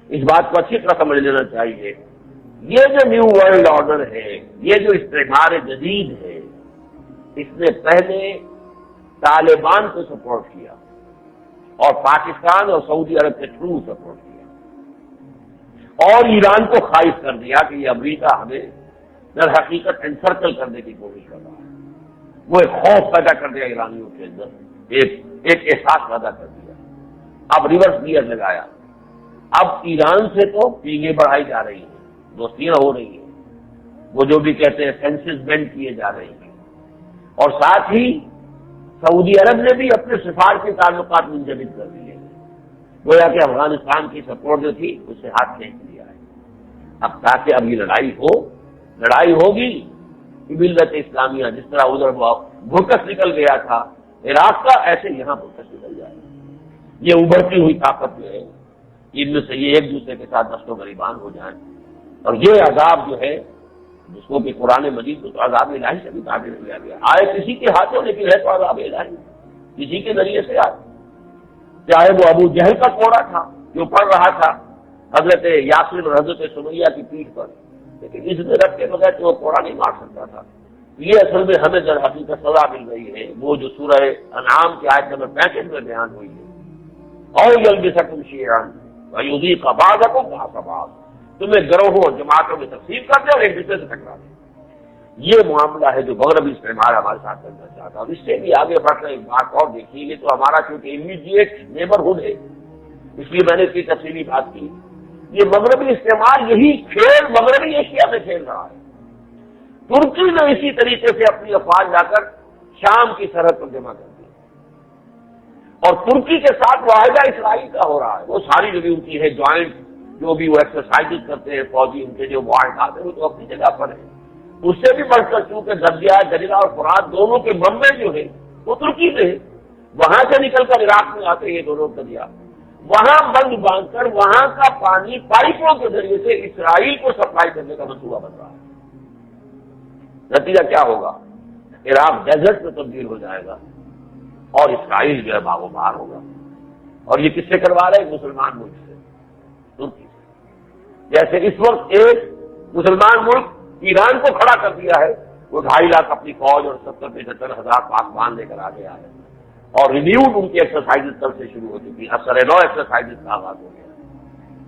Speaker 1: اس بات کو اچھی طرح سمجھ لینا چاہیے، یہ جو نیو ورلڈ آرڈر ہے، یہ جو استعمار جدید ہے، اس نے پہلے طالبان کو سپورٹ کیا اور پاکستان اور سعودی عرب کے تھرو سپورٹ کیا، اور ایران کو خائف کر دیا کہ یہ امریکہ ہمیں در حقیقت انسرکل کرنے کی کوشش کر رہا ہے۔ وہ ایک خوف پیدا کر دیا ایرانیوں کے اندر، ایک احساس پیدا کر دیا۔ اب ریورس گیئر لگایا، اب ایران سے تو پیگیں بڑھائی جا رہی ہیں، دوستیاں ہو رہی ہیں، وہ جو بھی کہتے ہیں سینسز بینڈ کیے جا رہے ہیں، اور ساتھ ہی سعودی عرب نے بھی اپنے سفارتی تعلقات منجمد کر دیے، گویا کہ افغانستان کی سپورٹ جو تھی اس سے ہاتھ کھینچ لیا ہے۔ اب تاکہ اب یہ لڑائی ہوگی ملت اسلامیہ جس طرح ادھر بھوکس نکل گیا تھا عراق کا، ایسے یہاں بھوکس نکل جائے گا۔ یہ ابھرتی ہوئی طاقت جو ہے ان میں سے یہ ایک دوسرے کے ساتھ دست و گریبان ہو جائیں، اور یہ عذاب جو ہے جس کو کہ قرآن مجید کو تو عذاب الہی سے بھی تعبیر کیا گیا، آئے کسی کے ہاتھوں لیکن ہے تو عذاب الہی، کسی کے ذریعے سے آئے، چاہے وہ ابو جہل کا کوڑا تھا جو پڑھ رہا تھا حضرت یاسین اور حضرت سمیہ کی پیٹھ پر، لیکن اس میں رکھ کے بغیر تو وہ کوڑا نہیں مار سکتا تھا۔ یہ اصل میں ہمیں در حقیقت سزا مل رہی ہے، وہ جو سورہ انعام کی آیت نمبر 65 میں بیان ہوئی ہے، اور یلبسکم شیعا ویذیق بعضکم بعض بعض، تمہیں گروہوں اور جماعتوں میں تقسیم کر دے اور ایک دوسرے سے ٹکرا دے۔ یہ معاملہ ہے جو مغربی استعمار ہمارے ساتھ کرنا چاہتا ہے، اور اس سے بھی آگے بڑھ کر ایک بات اور دیکھیے، یہ تو ہمارا چونکہ امیڈیٹ نیبرہڈ ہے اس لیے میں نے اس کی تفصیلی بات کی، یہ مغربی استعمال یہی کھیل مغربی ایشیا میں کھیل رہا ہے۔ ترکی نے اسی طریقے سے اپنی افواج لا کر شام کی سرحد پر جمع کر دی، اور ترکی کے ساتھ معاہدہ اسرائیل کا ہو رہا ہے، وہ ساری جو بھی ان کی ہے جوائنٹ جو بھی وہ ایکسرسائز کرتے ہیں فوجی، ان کے جو معاہدات ہیں وہ تو اپنی جگہ پر ہیں، اس سے بھی بڑھ کر چونکہ دریا دجلہ اور فرات دونوں کے منبع جو ہے وہ ترکی سے ہے، وہاں سے نکل کر عراق میں آتے ہیں دونوں دریا، وہاں بند باندھ کر وہاں کا پانی پائپوں کے ذریعے سے اسرائیل کو سپلائی کرنے کا منصوبہ بن رہا ہے۔ نتیجہ کیا ہوگا؟ عراق ڈیزرٹ میں تبدیل ہو جائے گا اور اسرائیل جو ہے باغ و بہار ہوگا، اور یہ کس سے کروا رہے ہیں؟ مسلمان ملک سے، ترکی سے۔ جیسے اس وقت ایک مسلمان ملک ایران کو کھڑا کر دیا ہے، وہ 2.5 لاکھ اپنی فوج اور 70-75 ہزار پاسبان لے کر آگے آئے، اور ریویوڈ ان کی ایکسرسائز تب سے شروع ہو چکی، اثر نو ایکسرسائز کا آغاز ہو گیا،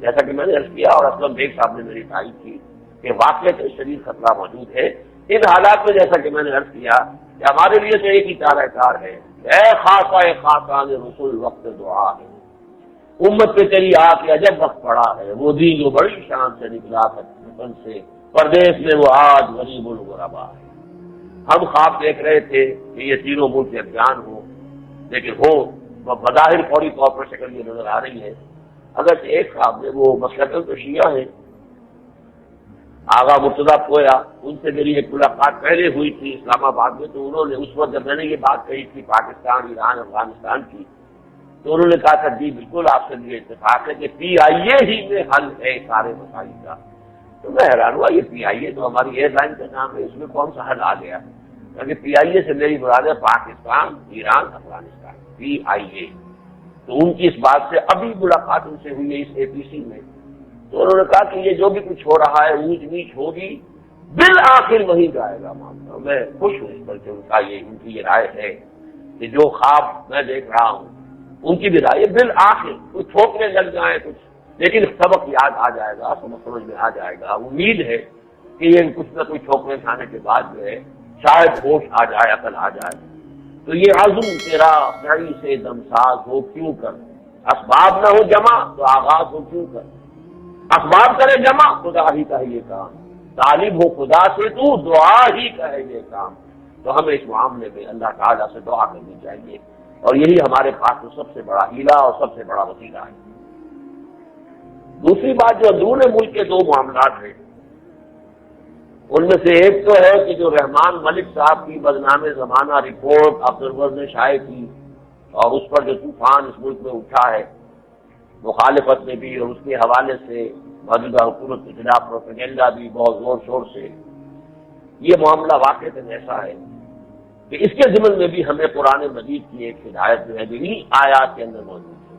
Speaker 1: جیسا کہ میں نے عرض کیا اور اسلم بیگ صاحب نے میری تائید کی کہ واقعی سے شدید خطرہ موجود ہے۔ ان حالات میں جیسا کہ میں نے عرض کیا کہ ہمارے لیے تو ایک ہی چارہ کار ہے، اے خاصان رسول وقت دعا ہے، امت پہ تیری آ کے عجب وقت پڑا ہے، وہ دین جو بڑی شان سے نکلا تھا وطن سے پردیس میں وہ آج غریب الغربا ہے۔ ہم خواب دیکھ رہے تھے کہ یہ تینوں ملک یکجان ہو، لیکن ہو بظاہر فوری طور پر شکل یہ نظر آ رہی ہے، اگرچہ ایک خواب میں وہ مسلکن تو شیعہ ہیں، آغا مرتضیٰ پویا، ان سے میری ایک ملاقات پہلے ہوئی تھی اسلام آباد میں، تو انہوں نے اس وقت جب میں نے یہ بات کہی تھی پاکستان، ایران، افغانستان کی، تو انہوں نے کہا تھا جی بالکل آپ سے یہ اتفاق ہے کہ PIA ہی میں حل ہے سارے مسائل کا۔ تو میں حیران ہوا، یہ PIA تو ہماری ایئر لائن کا نام ہے، اس میں کون سا حل آ گیا؟ کیونکہ PIA سے میری مراد ہے پاکستان، ایران، افغانستان، PIA۔ تو ان کی اس بات سے ابھی ملاقات ان سے ہوئی ہے اس APC میں، تو انہوں نے کہا کہ یہ جو بھی کچھ ہو رہا ہے اونچ نیچ ہوگی، بالآخر وہی جائے گا معاملہ۔ میں خوش ہوں اس پر کہ ان کی یہ رائے ہے کہ جو خواب میں دیکھ رہا ہوں ان کی بھی رائے بالآخر کچھ ٹھوکنے لگ جائیں کچھ، لیکن سبق یاد آ جائے گا، سمجھ میں آ جائے گا۔ امید ہے کہ یہ کچھ نہ کچھ ٹھوکنے کھانے کے بعد جو ہے شاید ہوش آ جائے، عقل آ جائے۔ تو یہ عزم تیرا سعی سے دمساز ہو کیوں کر، اسباب نہ ہو جمع تو آغاز ہو کیوں کر، اسباب کرے جمع خدا ہی کا ہے یہ کام، طالب ہو خدا سے تو دعا ہی کا ہے یہ کام۔ تو ہمیں اس معاملے میں اللہ تعالیٰ سے دعا کرنی چاہیے، اور یہی ہمارے پاس تو سب سے بڑا ہیلا اور سب سے بڑا وسیلہ ہے۔ دوسری بات جو اندرون ملک کے دو معاملات ہیں، ان میں سے ایک تو ہے کہ جو رحمان ملک صاحب کی بدنام زمانہ رپورٹ آبزرور نے شائع کی، اور اس پر جو طوفان اس ملک میں اٹھا ہے مخالفت میں بھی، اور اس کے حوالے سے موجودہ حکومت کے خلاف پروپیگنڈا بھی بہت زور شور سے، یہ معاملہ واقعتاً ایسا ہے کہ اس کے ضمن میں بھی ہمیں قرآن مجید کی ایک ہدایت جو ہے جو انہی آیات کے اندر موجود ہے۔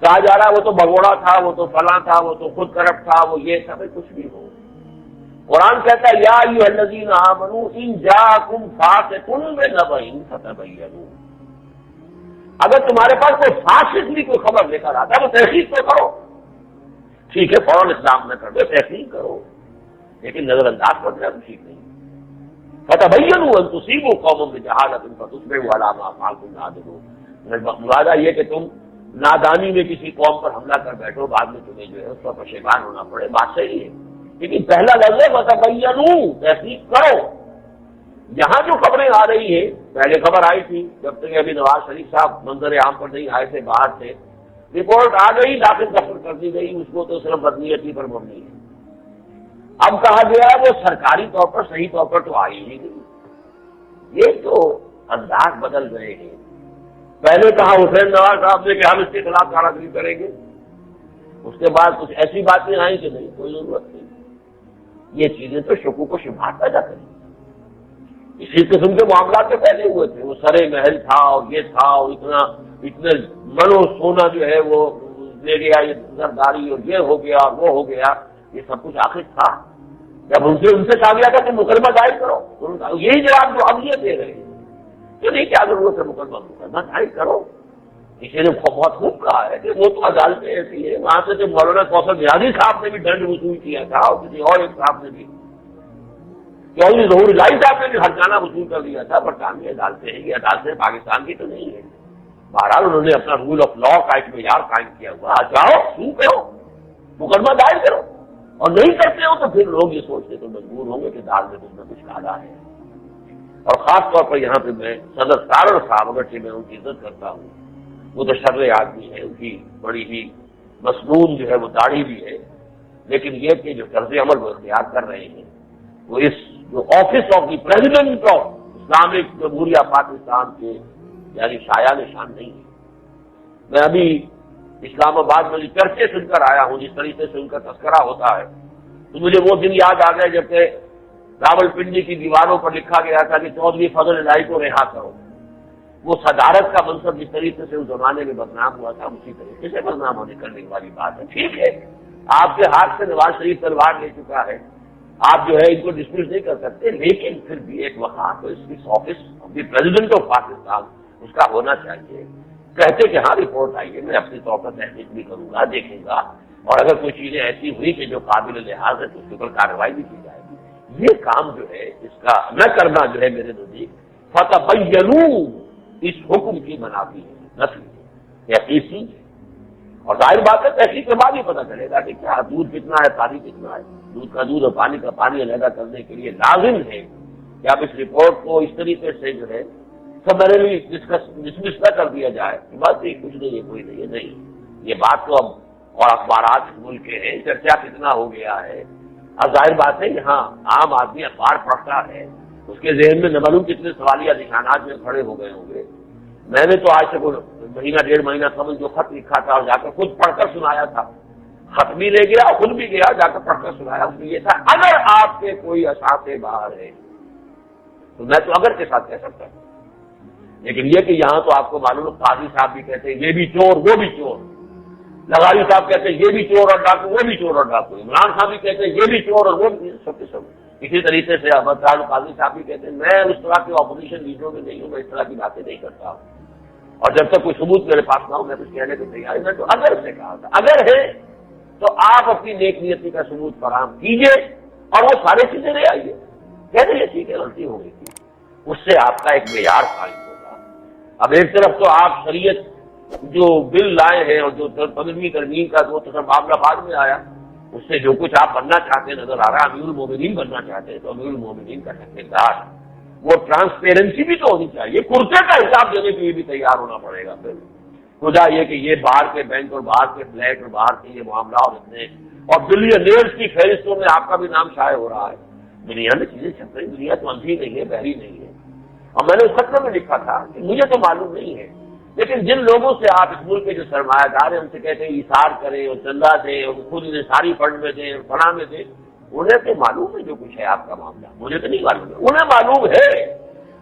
Speaker 1: کہا جا رہا ہے وہ تو بگوڑا تھا، وہ تو فلاں تھا، وہ تو خود کرپٹ تھا، وہ یہ سب کچھ بھی ہو، قرآن کہتا ہے یا ایھا الذین آمنوا ان جاءکم فاسق بنبأ فتبینوا، اگر تمہارے پاس کوئی فاسق بھی کوئی خبر لے کر آتا ہے تو تحقیق تو کرو، ٹھیک ہے فوراً اسلام نہ کر دو، تحقیق کرو، لیکن نظر انداز کرنا تو ٹھیک نہیں۔ فتبینوا ان تصیبوا قوما بجہالۃ فتصبحوا علی ما فعلتم نادمین، مراد یہ کہ تم نادانی میں کسی قوم پر حملہ کر بیٹھو، بعد میں تمہیں جو ہے اس پر پشیمان ہونا پڑے، بات صحیح ہے، لیکن پہلا لفظ ہے فتبینوا، تحقیق کرو۔ یہاں جو خبریں آ رہی ہیں، پہلے خبر آئی تھی جب تک ابھی نواز شریف صاحب منظر عام پر نہیں آئے تھے، باہر تھے، رپورٹ آ گئی، داخل دفتر کر دی گئی، اس کو تو صرف بدنیتی پر مبنی ہے، اب کہا گیا وہ سرکاری طور پر صحیح طور پر تو آئی ہی نہیں. یہ تو انداز بدل گئے ہیں. پہلے کہا حسین نواز صاحب نے کہ ہم اس کے خلاف کارروائی کریں گے, اس کے بعد کچھ ایسی باتیں آئیں کہ نہیں کوئی ضرورت نہیں. یہ چیزیں تو شکوک و شبہات پیدا کریں. اسی قسم کے معاملات تو پہلے ہوئے تھے. وہ سرے محل تھا اور یہ تھا اور اتنے منو سونا جو ہے وہ لے گیا, یہ زرداری اور یہ ہو گیا اور وہ ہو گیا. یہ سب کچھ آخر تھا جب ان سے کہا گیا تھا کہ مقدمہ دائر کرو. یہی جواب جو اب یہ دے رہے ہیں کہ نہیں, کیا ضرورت ہے مقدمہ دائر کرو. کسی نے بہت خوب کہا ہے کہ وہ تو عدالتیں ایسی ہے, وہاں سے جو مولانا کوثر نیازی صاحب نے بھی دنڈ وصول کیا تھا اور کسی اور ایک صاحب نے بھی, چودھری ظہور الہی صاحب نے بھی ہرجانہ وصول کر دیا تھا. برطانوی عدالتیں ہیں, یہ عدالتیں پاکستان کی تو نہیں ہے. بہرحال انہوں نے اپنا رول آف لا کا ایک معیار قائم کیا ہوا. جاؤ سو پہ ہو, مقدمہ دائر کرو, اور نہیں کرتے ہو تو پھر لوگ یہ سوچتے تو مجبور ہوں گے کہ دال میں کچھ نہ کچھ کالا ہے. اور خاص طور پر یہاں پہ میں صدر سارر صاحب, اگرچہ میں ان کی عزت کرتا ہوں, وہ تو شرع آدمی ہے, ان کی بڑی ہی مصنون جو ہے وہ داڑھی بھی ہے, لیکن یہ کہ جو طرز عمل وہ اختیار کر رہے ہیں وہ اس جو office of the president of Islamic جمہوریہ پاکستان کے یعنی شایع نشان نہیں ہے. میں ابھی اسلام آباد میں چرچے سن کر آیا ہوں, جس طریقے سے ان کا تذکرہ ہوتا ہے تو مجھے وہ دن یاد آ گئے جبکہ راول پنڈی کی دیواروں پر لکھا گیا تھا کہ چودھری فضل الہی کو رہا کرو. وہ صدارت کا منصب جس طریقے سے اس زمانے میں بدنام ہوا تھا اسی طریقے سے بدنام ہونے کرنے والی بات ہے. ٹھیک ہے, آپ کے ہاتھ سے نواز شریف تلوار لے چکا ہے, آپ جو ہے ان کو ڈسمس نہیں کر سکتے, لیکن پھر بھی ایک وقت تو اس office of the president of Pakistan اس کا ہونا چاہیے. کہتے کہ ہاں رپورٹ آئی ہے, میں اپنی طور پر تحقیق بھی کروں گا, دیکھوں گا, اور اگر کوئی چیزیں ایسی ہوئی کہ جو قابل لحاظ ہے تو اس کے اوپر کارروائی بھی کی جائے گی. یہ کام جو ہے اس کا نہ کرنا جو ہے میرے نزدیک فتبینوا اس حکم کی منافی ہے, نفی ہے, تحقیق ہے. اور ظاہر بات ہے تحقیق کے بعد ہی پتہ چلے گا کہ کیا دودھ کتنا ہے, پانی کتنا ہے. دودھ کا دودھ اور پانی کا پانی علیحدہ کرنے کے لیے لازم ہے کہ آپ اس رپورٹ کو اس طریقے سے جو ہے سمرلی ڈسمس نہ کر دیا جائے. بات نہیں, کچھ نہیں ہے, کوئی نہیں ہے, نہیں. یہ بات تو اب اور اخبارات ملک کے ہیں, چرچا کتنا ہو گیا ہے. اب ظاہر بات ہے یہاں عام آدمی اخبار پڑھتا ہے, اس کے ذہن میں نہ معلوم کتنے سوالیہ نشانات میں کھڑے ہو گئے ہوں گے. میں نے تو آج سے کوئی مہینہ ڈیڑھ مہینہ قبل جو خط لکھا تھا اور جا کر خود پڑھ کر سنایا تھا, خط بھی لے گیا خود بھی گیا, جا کر پڑھ کر سنایا. اس میں یہ تھا اگر آپ کے کوئی اثاثے باہر ہے تو میں تو اگر کے ساتھ کہہ سکتا ہوں, لیکن یہ کہ یہاں تو آپ کو معلوم ہے قاضی صاحب بھی کہتے ہیں یہ بھی چور وہ بھی چور, لغاری صاحب کہتے ہیں یہ بھی چور اور ڈاکو وہ بھی چور اور ڈاکو, عمران صاحب بھی کہتے ہیں یہ بھی چور اور وہ بھی, سب کے سب. اسی طریقے سے احمد قاضی صاحب بھی کہتے ہیں میں اس طرح کے اپوزیشن لیڈروں میں نہیں ہوں, میں اس طرح کی باتیں نہیں کرتا ہوں, اور جب تک کوئی ثبوت میرے پاس نہ ہو میں کچھ کہنے کو تیار. میں تو اگر سے کہا تھا, اگر ہے تو آپ اپنی نیک نیتی کا ثبوت فراہم کیجیے اور وہ سارے چیزیں لے آئیے. کہتے ہیں ٹھیک ہے غلطی ہو گئی تھی, اس سے آپ کا ایک معیار قائم ہوگا. اب ایک طرف تو آپ شریعت جو بل لائے ہیں اور جو 15ویں ترمیم کا وہ تو معاملہ بعد میں آیا, اس سے جو کچھ آپ بننا چاہتے ہیں نظر آ رہا ہے, امیر المومنین بننا چاہتے ہیں تو امیر المومنین کا ٹھیکیدار وہ ٹرانسپیرنسی بھی تو ہونی چاہیے, کرتے کا حساب دینے کے لیے بھی تیار ہونا پڑے گا. پھر خدا یہ کہ یہ باہر کے بینک اور باہر کے فلیٹ اور باہر کے یہ معاملات اتنے اور بلینئرز کی فہرستوں میں آپ کا بھی نام شائع ہو رہا ہے. دنیا میں چیزیں چھپ رہی, دنیا تو اندھی نہیں ہے, بہری نہیں ہے. اور میں نے اس خط میں لکھا تھا کہ مجھے تو معلوم نہیں ہے, لیکن جن لوگوں سے آپ اس ملک کے جو سرمایہ دار ہیں ان سے کہتے ہیں ایثار کریں اور چندہ دیں اور خود انہیں ساری فنڈ میں دیں اور فلاں میں دیں, انہیں تو معلوم ہے جو کچھ ہے آپ کا معاملہ, مجھے تو نہیں معلوم ہے, انہیں معلوم ہے.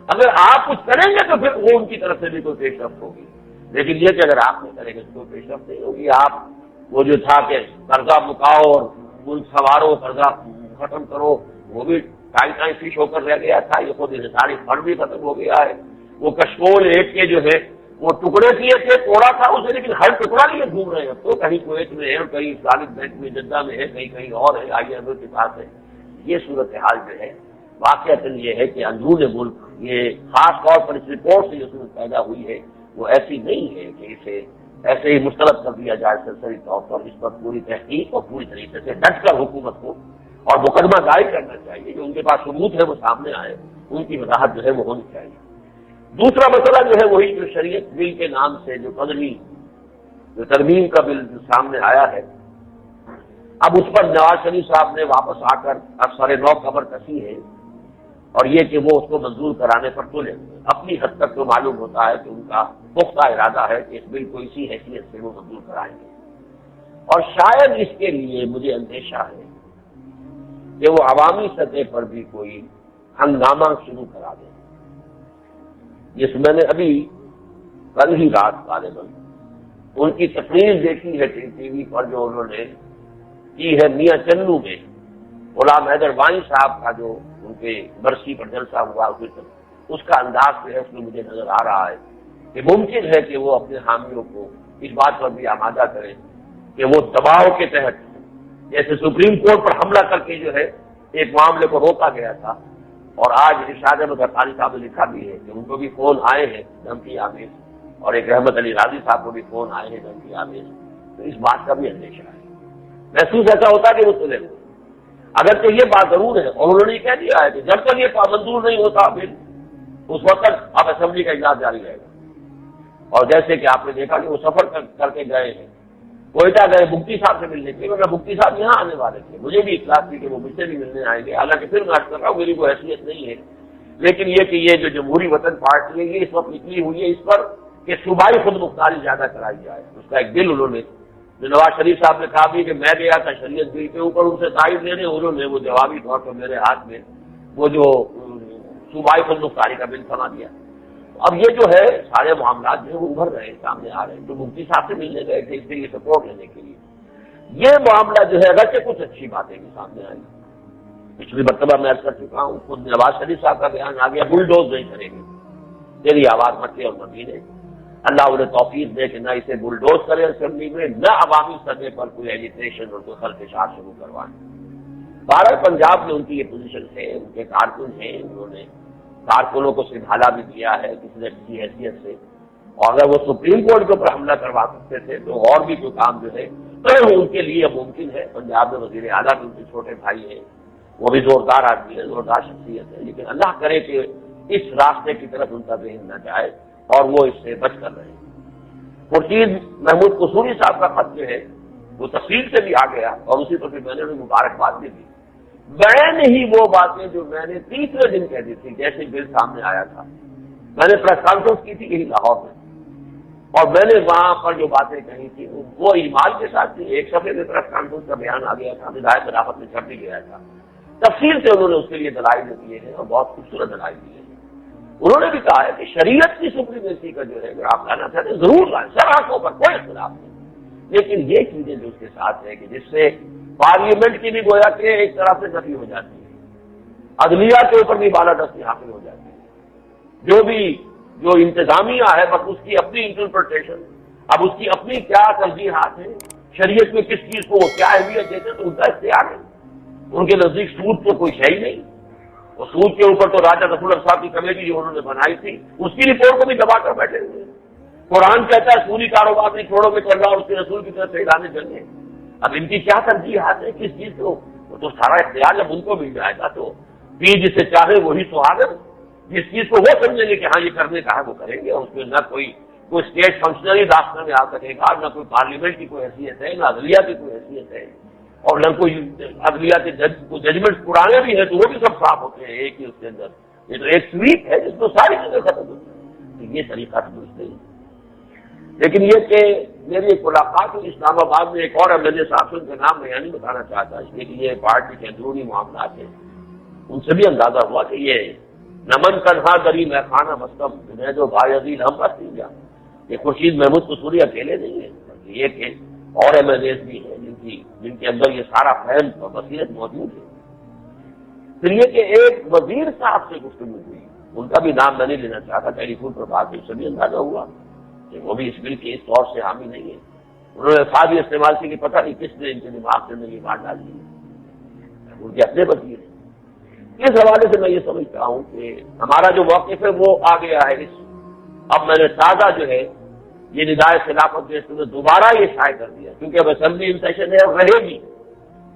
Speaker 1: اگر آپ کچھ کریں گے تو پھر وہ ان کی طرف سے بھی کوئی پیش رفت ہوگی, لیکن یہ کہ اگر آپ نہیں کریں گے تو کوئی پیش رفت نہیں ہوگی. آپ وہ جو تھا کہ قرضہ مکاؤ اور ملک سنوارو, قرضہ ختم کرو, وہ بھی ٹائم فش ہو کر رہ گیا تھا. یہ خود انحصاری فنڈ بھی ختم ہو گیا ہے. وہ کشکول ایک کے جو ہے وہ ٹکڑے کیے تھے, توڑا تھا اسے, لیکن ہر ٹکڑا لیے گھوم رہے ہیں. اب تو کہیں کویت میں ہے اور کہیں اسلامک بینک میں جدہ میں ہے, کہیں کہیں اور ہے, IMF کے پاس ہے. یہ صورتحال جو ہے واقعات یہ ہے کہ اندرون ملک یہ خاص طور پر اس رپورٹ سے جو صورت پیدا ہوئی ہے وہ ایسی نہیں ہے کہ اسے ایسے ہی مسترد کر دیا جائے سرسری طور پر. اس پر پوری تحقیق اور پوری طریقے سے ڈٹ کر حکومت کو اور مقدمہ دائر کرنا چاہیے. جو ان کے پاس ثبوت ہے وہ سامنے آئے, ان کی وضاحت جو ہے وہ ہونی چاہیے. دوسرا مسئلہ جو ہے وہی جو شریعت بل کے نام سے جو 15ویں جو ترمیم کا بل جو سامنے آیا ہے, اب اس پر نواز شریف صاحب نے واپس آ کر اب سر نو کمر کسی ہے، اور یہ کہ وہ اس کو منظور کرانے پر تلے ہوئے، اپنی حد تک تو معلوم ہوتا ہے کہ ان کا پختہ ارادہ ہے کہ اس بل کو اسی حیثیت سے وہ منظور کرائیں گے، اور شاید اس کے لیے مجھے اندیشہ ہے کہ وہ عوامی سطح پر بھی کوئی ہنگامہ شروع کرا دیں، جس میں نے ابھی کل ہی رات غالباً ان کی تقریر دیکھی ہے ٹی وی پر جو انہوں نے کی ہے میاں چنو میں، غلام حیدر وانی صاحب کا جو ان کے برسی پر جلسہ ہوا اس کا انداز جو ہے اس میں مجھے نظر آ رہا ہے کہ ممکن ہے کہ وہ اپنے حامیوں کو اس بات پر بھی آمادہ کریں کہ وہ دباؤ کے تحت، جیسے سپریم کورٹ پر حملہ کر کے جو ہے ایک معاملے کو روکا گیا تھا، اور آج ارشاد احمد حقانی صاحب نے لکھا بھی ہے کہ ان کو بھی فون آئے ہیں دھمکی آمیز، اور ایک رحمت علی راضی صاحب کو بھی فون آئے ہیں دھمکی آمیز، تو اس بات کا بھی اندیشہ ہے، محسوس ایسا ہوتا ہے کہ وہ تلے ہوئے، اگرچہ یہ بات ضرور ہے اور انہوں نے یہ کہہ دیا ہے کہ جب تک یہ منظور نہیں ہوتا پھر اس وقت تک اب اسمبلی کا اجلاس جاری رہے گا، اور جیسے کہ آپ نے دیکھا کہ وہ سفر کر کے گئے ہیں، کوئٹہ گئے مفتی صاحب سے ملنے کے لیے، ورنہ مفتی صاحب یہاں آنے والے تھے، مجھے بھی اطلاع تھی کہ وہ مجھ سے بھی ملنے آئیں گے، حالانکہ پھر میں عرض کر رہا ہوں میری کوئی حیثیت نہیں ہے، لیکن یہ کہ یہ جو جمہوری وطن پارٹی ہے یہ اس وقت نکلی ہوئی ہے اس پر کہ صوبائی خود مختاری زیادہ کرائی جائے، اس کا ایک بل انہوں نے جو نواز شریف صاحب نے کہا بھی کہ میں گیا تھا شریعت بل کے اوپر ان سے تائید لینے، انہوں نے وہ جوابی طور پر میرے ہاتھ میں وہ جو صوبائی خود مختاری کا بل تھما دیا۔ اب یہ جو ہے سارے معاملات جو ہے وہ ابھر رہے ہیں، سامنے آ رہے ہیں، تو مفتی صاحب سے ملنے گئے تھے اس کے لیے سپورٹ لینے کے لیے، یہ معاملہ جو ہے اگرچہ کچھ اچھی باتیں بھی سامنے آئی، پچھلی مرتبہ میں عرض کر چکا ہوں، خود نواز شریف صاحب کا بیان آ گیا بلڈوز نہیں کریں گے، تیری آواز مکے اور مدینے، اللہ انہیں توفیق دے کہ نہ اسے بلڈوز کرے اسمبلی میں، نہ عوامی سطح پر کوئی ایجیٹیشن اور کوئی خلفشار شروع کروائیں۔ بہرحال پنجاب میں ان کی یہ پوزیشن ہے، ان کے کارکن ہیں، انہوں نے کارکنوں کو سنبھالا بھی دیا ہے کسی نہ کسی حیثیت سے، اور اگر وہ سپریم کورٹ کے اوپر حملہ کروا سکتے تھے تو اور بھی جو کام جو ہے ان کے لیے ممکن ہے۔ پنجاب میں وزیر اعلیٰ بھی ان کے چھوٹے بھائی ہیں، وہ بھی زوردار آدمی ہے، زوردار شخصیت ہے، لیکن اللہ کرے کہ اس راستے کی طرف ان کا ذہن نہ جائے اور وہ اس سے بچ کر رہے۔ خورشید محمود قصوری صاحب کا خط جو ہے وہ تفصیل سے بھی آ گیا، اور اسی پر پھر میں نے انہیں مبارکباد بھی دی، بین ہی وہ باتیں جو میں نے تیسرے دن کہہ دی تھی جیسے بل سامنے آیا تھا، میں نے پریس کانفرنس کی تھی یہی لاہور میں، اور میں نے وہاں پر جو باتیں کہی تھی وہ ایمان کے ساتھ تھی، ایک صفحے میں پریس کانفرنس کا بیان آ گیا تھا، ہدایت خلافت میں چھپ بھی گیا تھا، تفصیل سے انہوں نے اس کے لیے دلائل دیے ہیں اور بہت خوبصورت دلائل دیے ہیں۔ انہوں نے بھی کہا ہے کہ شریعت کی سپریمیسی کا جو ہے اگر آپ لانا چاہتے ہیں ضرور لائیں، سر آنکھوں پر کوئی اختلاف نہیں، لیکن یہ چیزیں جو اس کے ساتھ ہے کہ جس سے پارلیمنٹ کی بھی گویا کہ ایک طرح سے نفی ہو جاتی ہے، عدلیہ کے اوپر بھی بالادستی حاصل ہو جاتی ہے، جو بھی جو انتظامیہ ہے بس اس کی اپنی انٹرپریٹیشن، اب اس کی اپنی کیا ترجیحات ہیں، شریعت میں کس چیز کو وہ کیا اہمیت دیتے ہیں تو ان کا اختیار ہے، ان کے نزدیک سود تو کوئی شے ہی نہیں، اور سود کے اوپر تو راجہ رسول اللہ صاحب کی کمیٹی جو انہوں نے بنائی تھی اس کی رپورٹ کو بھی دبا کر بیٹھے ہوئے، قرآن کہتا ہے سودی کاروبار نہیں چھوڑو گے تو اللہ اور اس کے رسول کی طرف سے اعلان جنگ ہے، اب ان کی کیا ترجیحات ہے کس چیز کو، تو سارا اختیار جب ان کو مل جائے گا تو پیر جسے چاہے وہی سہاگر، جس چیز کو وہ سمجھیں گے کہ ہاں یہ کرنے کا ہے وہ کریں گے، اور اس میں نہ کوئی اسٹیٹ فنکشنری راستہ میں آ سکے گا، نہ کوئی پارلیمنٹ کی کوئی حیثیت ہے، نہ عدلیہ کی کوئی حیثیت ہے، اور نہ کوئی عدلیہ کے ججمنٹ پرانے بھی ہیں تو وہ بھی سب صاف ہوتے ہیں ایک ہی اس کے اندر، یہ تو ایک سویپ ہے جس میں ساری چیزیں ختم ہوتی ہیں، یہ طریقہ درست نہیں۔ لیکن یہ کہ میری ایک ملاقات ہوئی اسلام آباد میں ایک اور MLA صاحب سے، ان کا نام میں نہیں بتانا چاہتا اس لیے کہ یہ پارٹی کے اندرونی معاملات ہیں، ان سے بھی اندازہ ہوا کہ یہ نمن کنہا دری میں خانہ مستم جنید و بایزید ہم بس نہیں جا، یہ خورشید محمود قصوری اکیلے نہیں ہیں، بلکہ یہ کہ اور MLAs بھی ہیں جن کے اندر یہ سارا فہم اور بصیرت موجود ہے۔ پھر یہ کہ ایک وزیر صاحب سے گفتگو ہوئی، ان کا بھی نام میں نہیں لینا چاہتا، ٹیلی فون پر بات ہوئی، سبھی اندازہ ہوا کہ وہ بھی اس بل کے اس طور سے حامی نہیں ہے، انہوں نے الفاظ بھی استعمال کی کہ پتہ نہیں کس نے ان کے دماغ کے اندر یہ بات ڈال دی، ان کے اپنے وزیر ہیں۔ اس حوالے سے میں یہ سمجھتا ہوں کہ ہمارا جو موقف ہے وہ آ گیا ہے، اب میں نے تازہ جو ہے یہ ندائے خلافت کے اس میں دوبارہ یہ شائع کر دیا، کیونکہ اب اسمبلی ان سیشن ہے اور رہے گی،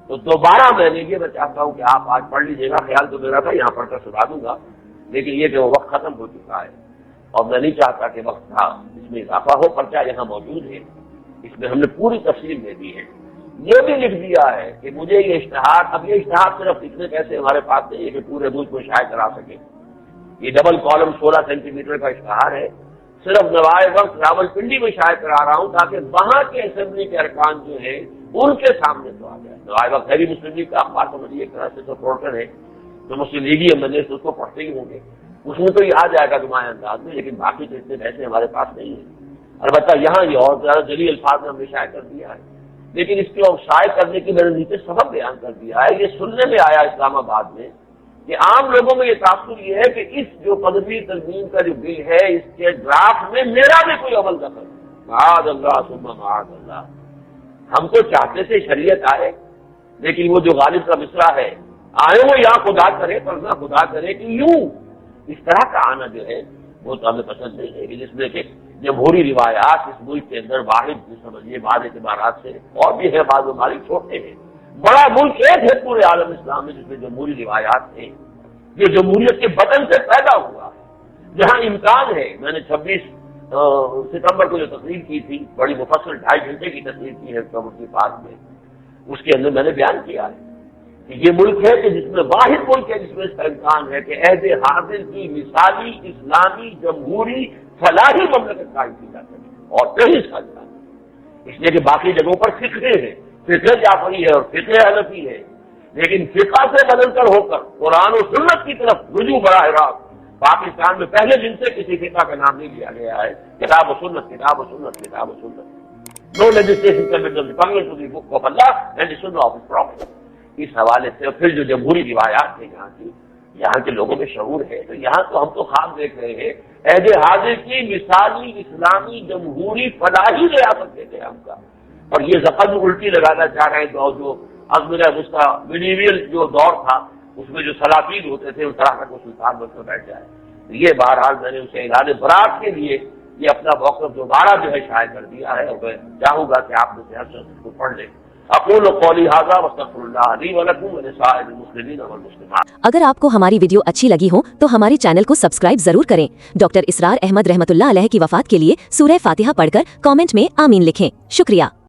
Speaker 1: تو دوبارہ میں نے یہ میں چاہتا ہوں کہ آپ آج پڑھ لیجیے گا، خیال تو میرا تھا یہاں پڑھ کر سنا دوں گا، لیکن یہ کہ وہ وقت ختم ہو چکا ہے اور میں نہیں چاہتا کہ وقت تھا اس میں اضافہ ہو، پرچہ یہاں موجود ہے، اس میں ہم نے پوری تفصیل دے دی ہے یہ بھی لکھ دیا ہے کہ مجھے یہ اشتہار، اب یہ اشتہار صرف اتنے پیسے ہمارے پاس نہیں ہے کہ پورے ملک کو شائع کرا سکے. یہ ڈبل کالم 16 سینٹی میٹر کا اشتہار ہے، صرف نوائے وقت راولپنڈی میں شائع کرا رہا ہوں تاکہ وہاں کے اسمبلی کے ارکان جو ہیں ان کے سامنے تو آ جائے. نوائے وقت ہے بھی مسلم لیگ کا اخبار، سمجھیے ایک طرح سے سپورٹر ہے، تو مسلم لیگی ایم اس کو پڑھتے ہی ہوں گے، اس میں تو یہ آ جائے گا نمایاں انداز میں، لیکن باقی تو اتنے پیسے ہمارے پاس نہیں ہیں. البتہ یہاں یہ اور زیادہ جلی الفاظ میں ہم نے شائع کر دیا ہے، لیکن اس کو شائع کرنے کی میں نے نیچے سبب بیان کر دیا ہے. یہ سننے میں آیا اسلام آباد میں کہ عام لوگوں میں یہ تاثر یہ ہے کہ اس جو پدوی ترمیم کا جو بل ہے اس کے ڈرافٹ میں میرا بھی کوئی عمل نہ کرے. معاذ اللہ ثم معاذ اللہ. ہم تو چاہتے تھے شریعت آئے، لیکن وہ جو غالب کا مصرع ہے، آئے وہ یا خدا کرے پر نہ خدا کرے کہ یوں اس طرح کا آنا جو ہے وہ تو ہمیں پسند نہیں ہے. جس میں کہ جمہوری روایات اس ملک کے اندر واحد سمجھیے بعض اعتبارات سے اور بھی ہے، بعض ممالک چھوٹے ہیں، بڑا ملک ایک ہے پورے عالم اسلام میں جس میں جمہوری روایات ہیں. یہ جمہوریت کے بطن سے پیدا ہوا ہے، جہاں امکان ہے. میں نے 26 ستمبر کو جو تقریر کی تھی، بڑی مفصل 2.5 گھنٹے کی تقریر کی ہے کمیونٹی پارک میں، اس کے اندر میں نے بیان کیا ہے کہ یہ ملک ہے کہ جس میں واحد ملک ہے جس میں اس کا امکان ہے کہ عہد حاضر کی مثالی اسلامی جمہوری فلاحی مملکت قائم کی جا سکے، اور کہیں اس کا امکان ہے. اس لیے کہ باقی جگہوں پر فقہ ہے، فقہ جعفری ہے اور فقہ حنفی ہے، لیکن فقہ سے بدل کر ہو کر قرآن و سنت کی طرف رجوع براہ راست پاکستان میں پہلے دن سے کسی فقہ کا نام نہیں لیا گیا ہے. کتاب و سنت، کتاب و سنت، کتاب و سنت. No legislation committee republic to the book of Allah and the سنت آف ہز پروفٹ. اس حوالے سے پھر جو جمہوری روایات ہیں یہاں کے لوگوں میں شعور ہے، تو یہاں تو ہم تو خواب دیکھ رہے ہیں عہد حاضر کی مثالی اسلامی جمہوری فلاحی ریاست دیتے ہیں ہم کا، اور یہ زخم الٹی لگانا چاہ رہے ہیں. تو جو ازمرہ اس کا میڈیویل جو دور تھا اس میں جو سلاطین ہوتے تھے اس طرح کا کوئی سلطان بن کر بیٹھ جائے. یہ بہرحال میں نے اسے اعلان برات کے لیے یہ اپنا موقف دوبارہ جو ہے شائع کر دیا ہے، اور میں چاہوں گا کہ آپ میں سے ہر شخص اس کو پڑھ لیں. اقول قولی ھذا واستغفر اللہ لی ولکم ولسائر المسلمین والمسلمات.
Speaker 2: اگر آپ کو ہماری ویڈیو اچھی لگی ہو تو ہمارے چینل کو سبسکرائب ضرور کریں. ڈاکٹر اسرار احمد رحمت اللہ علیہ کی وفات کے لیے سورہ فاتحہ پڑھ کر کامنٹ میں آمین لکھیں. شکریہ.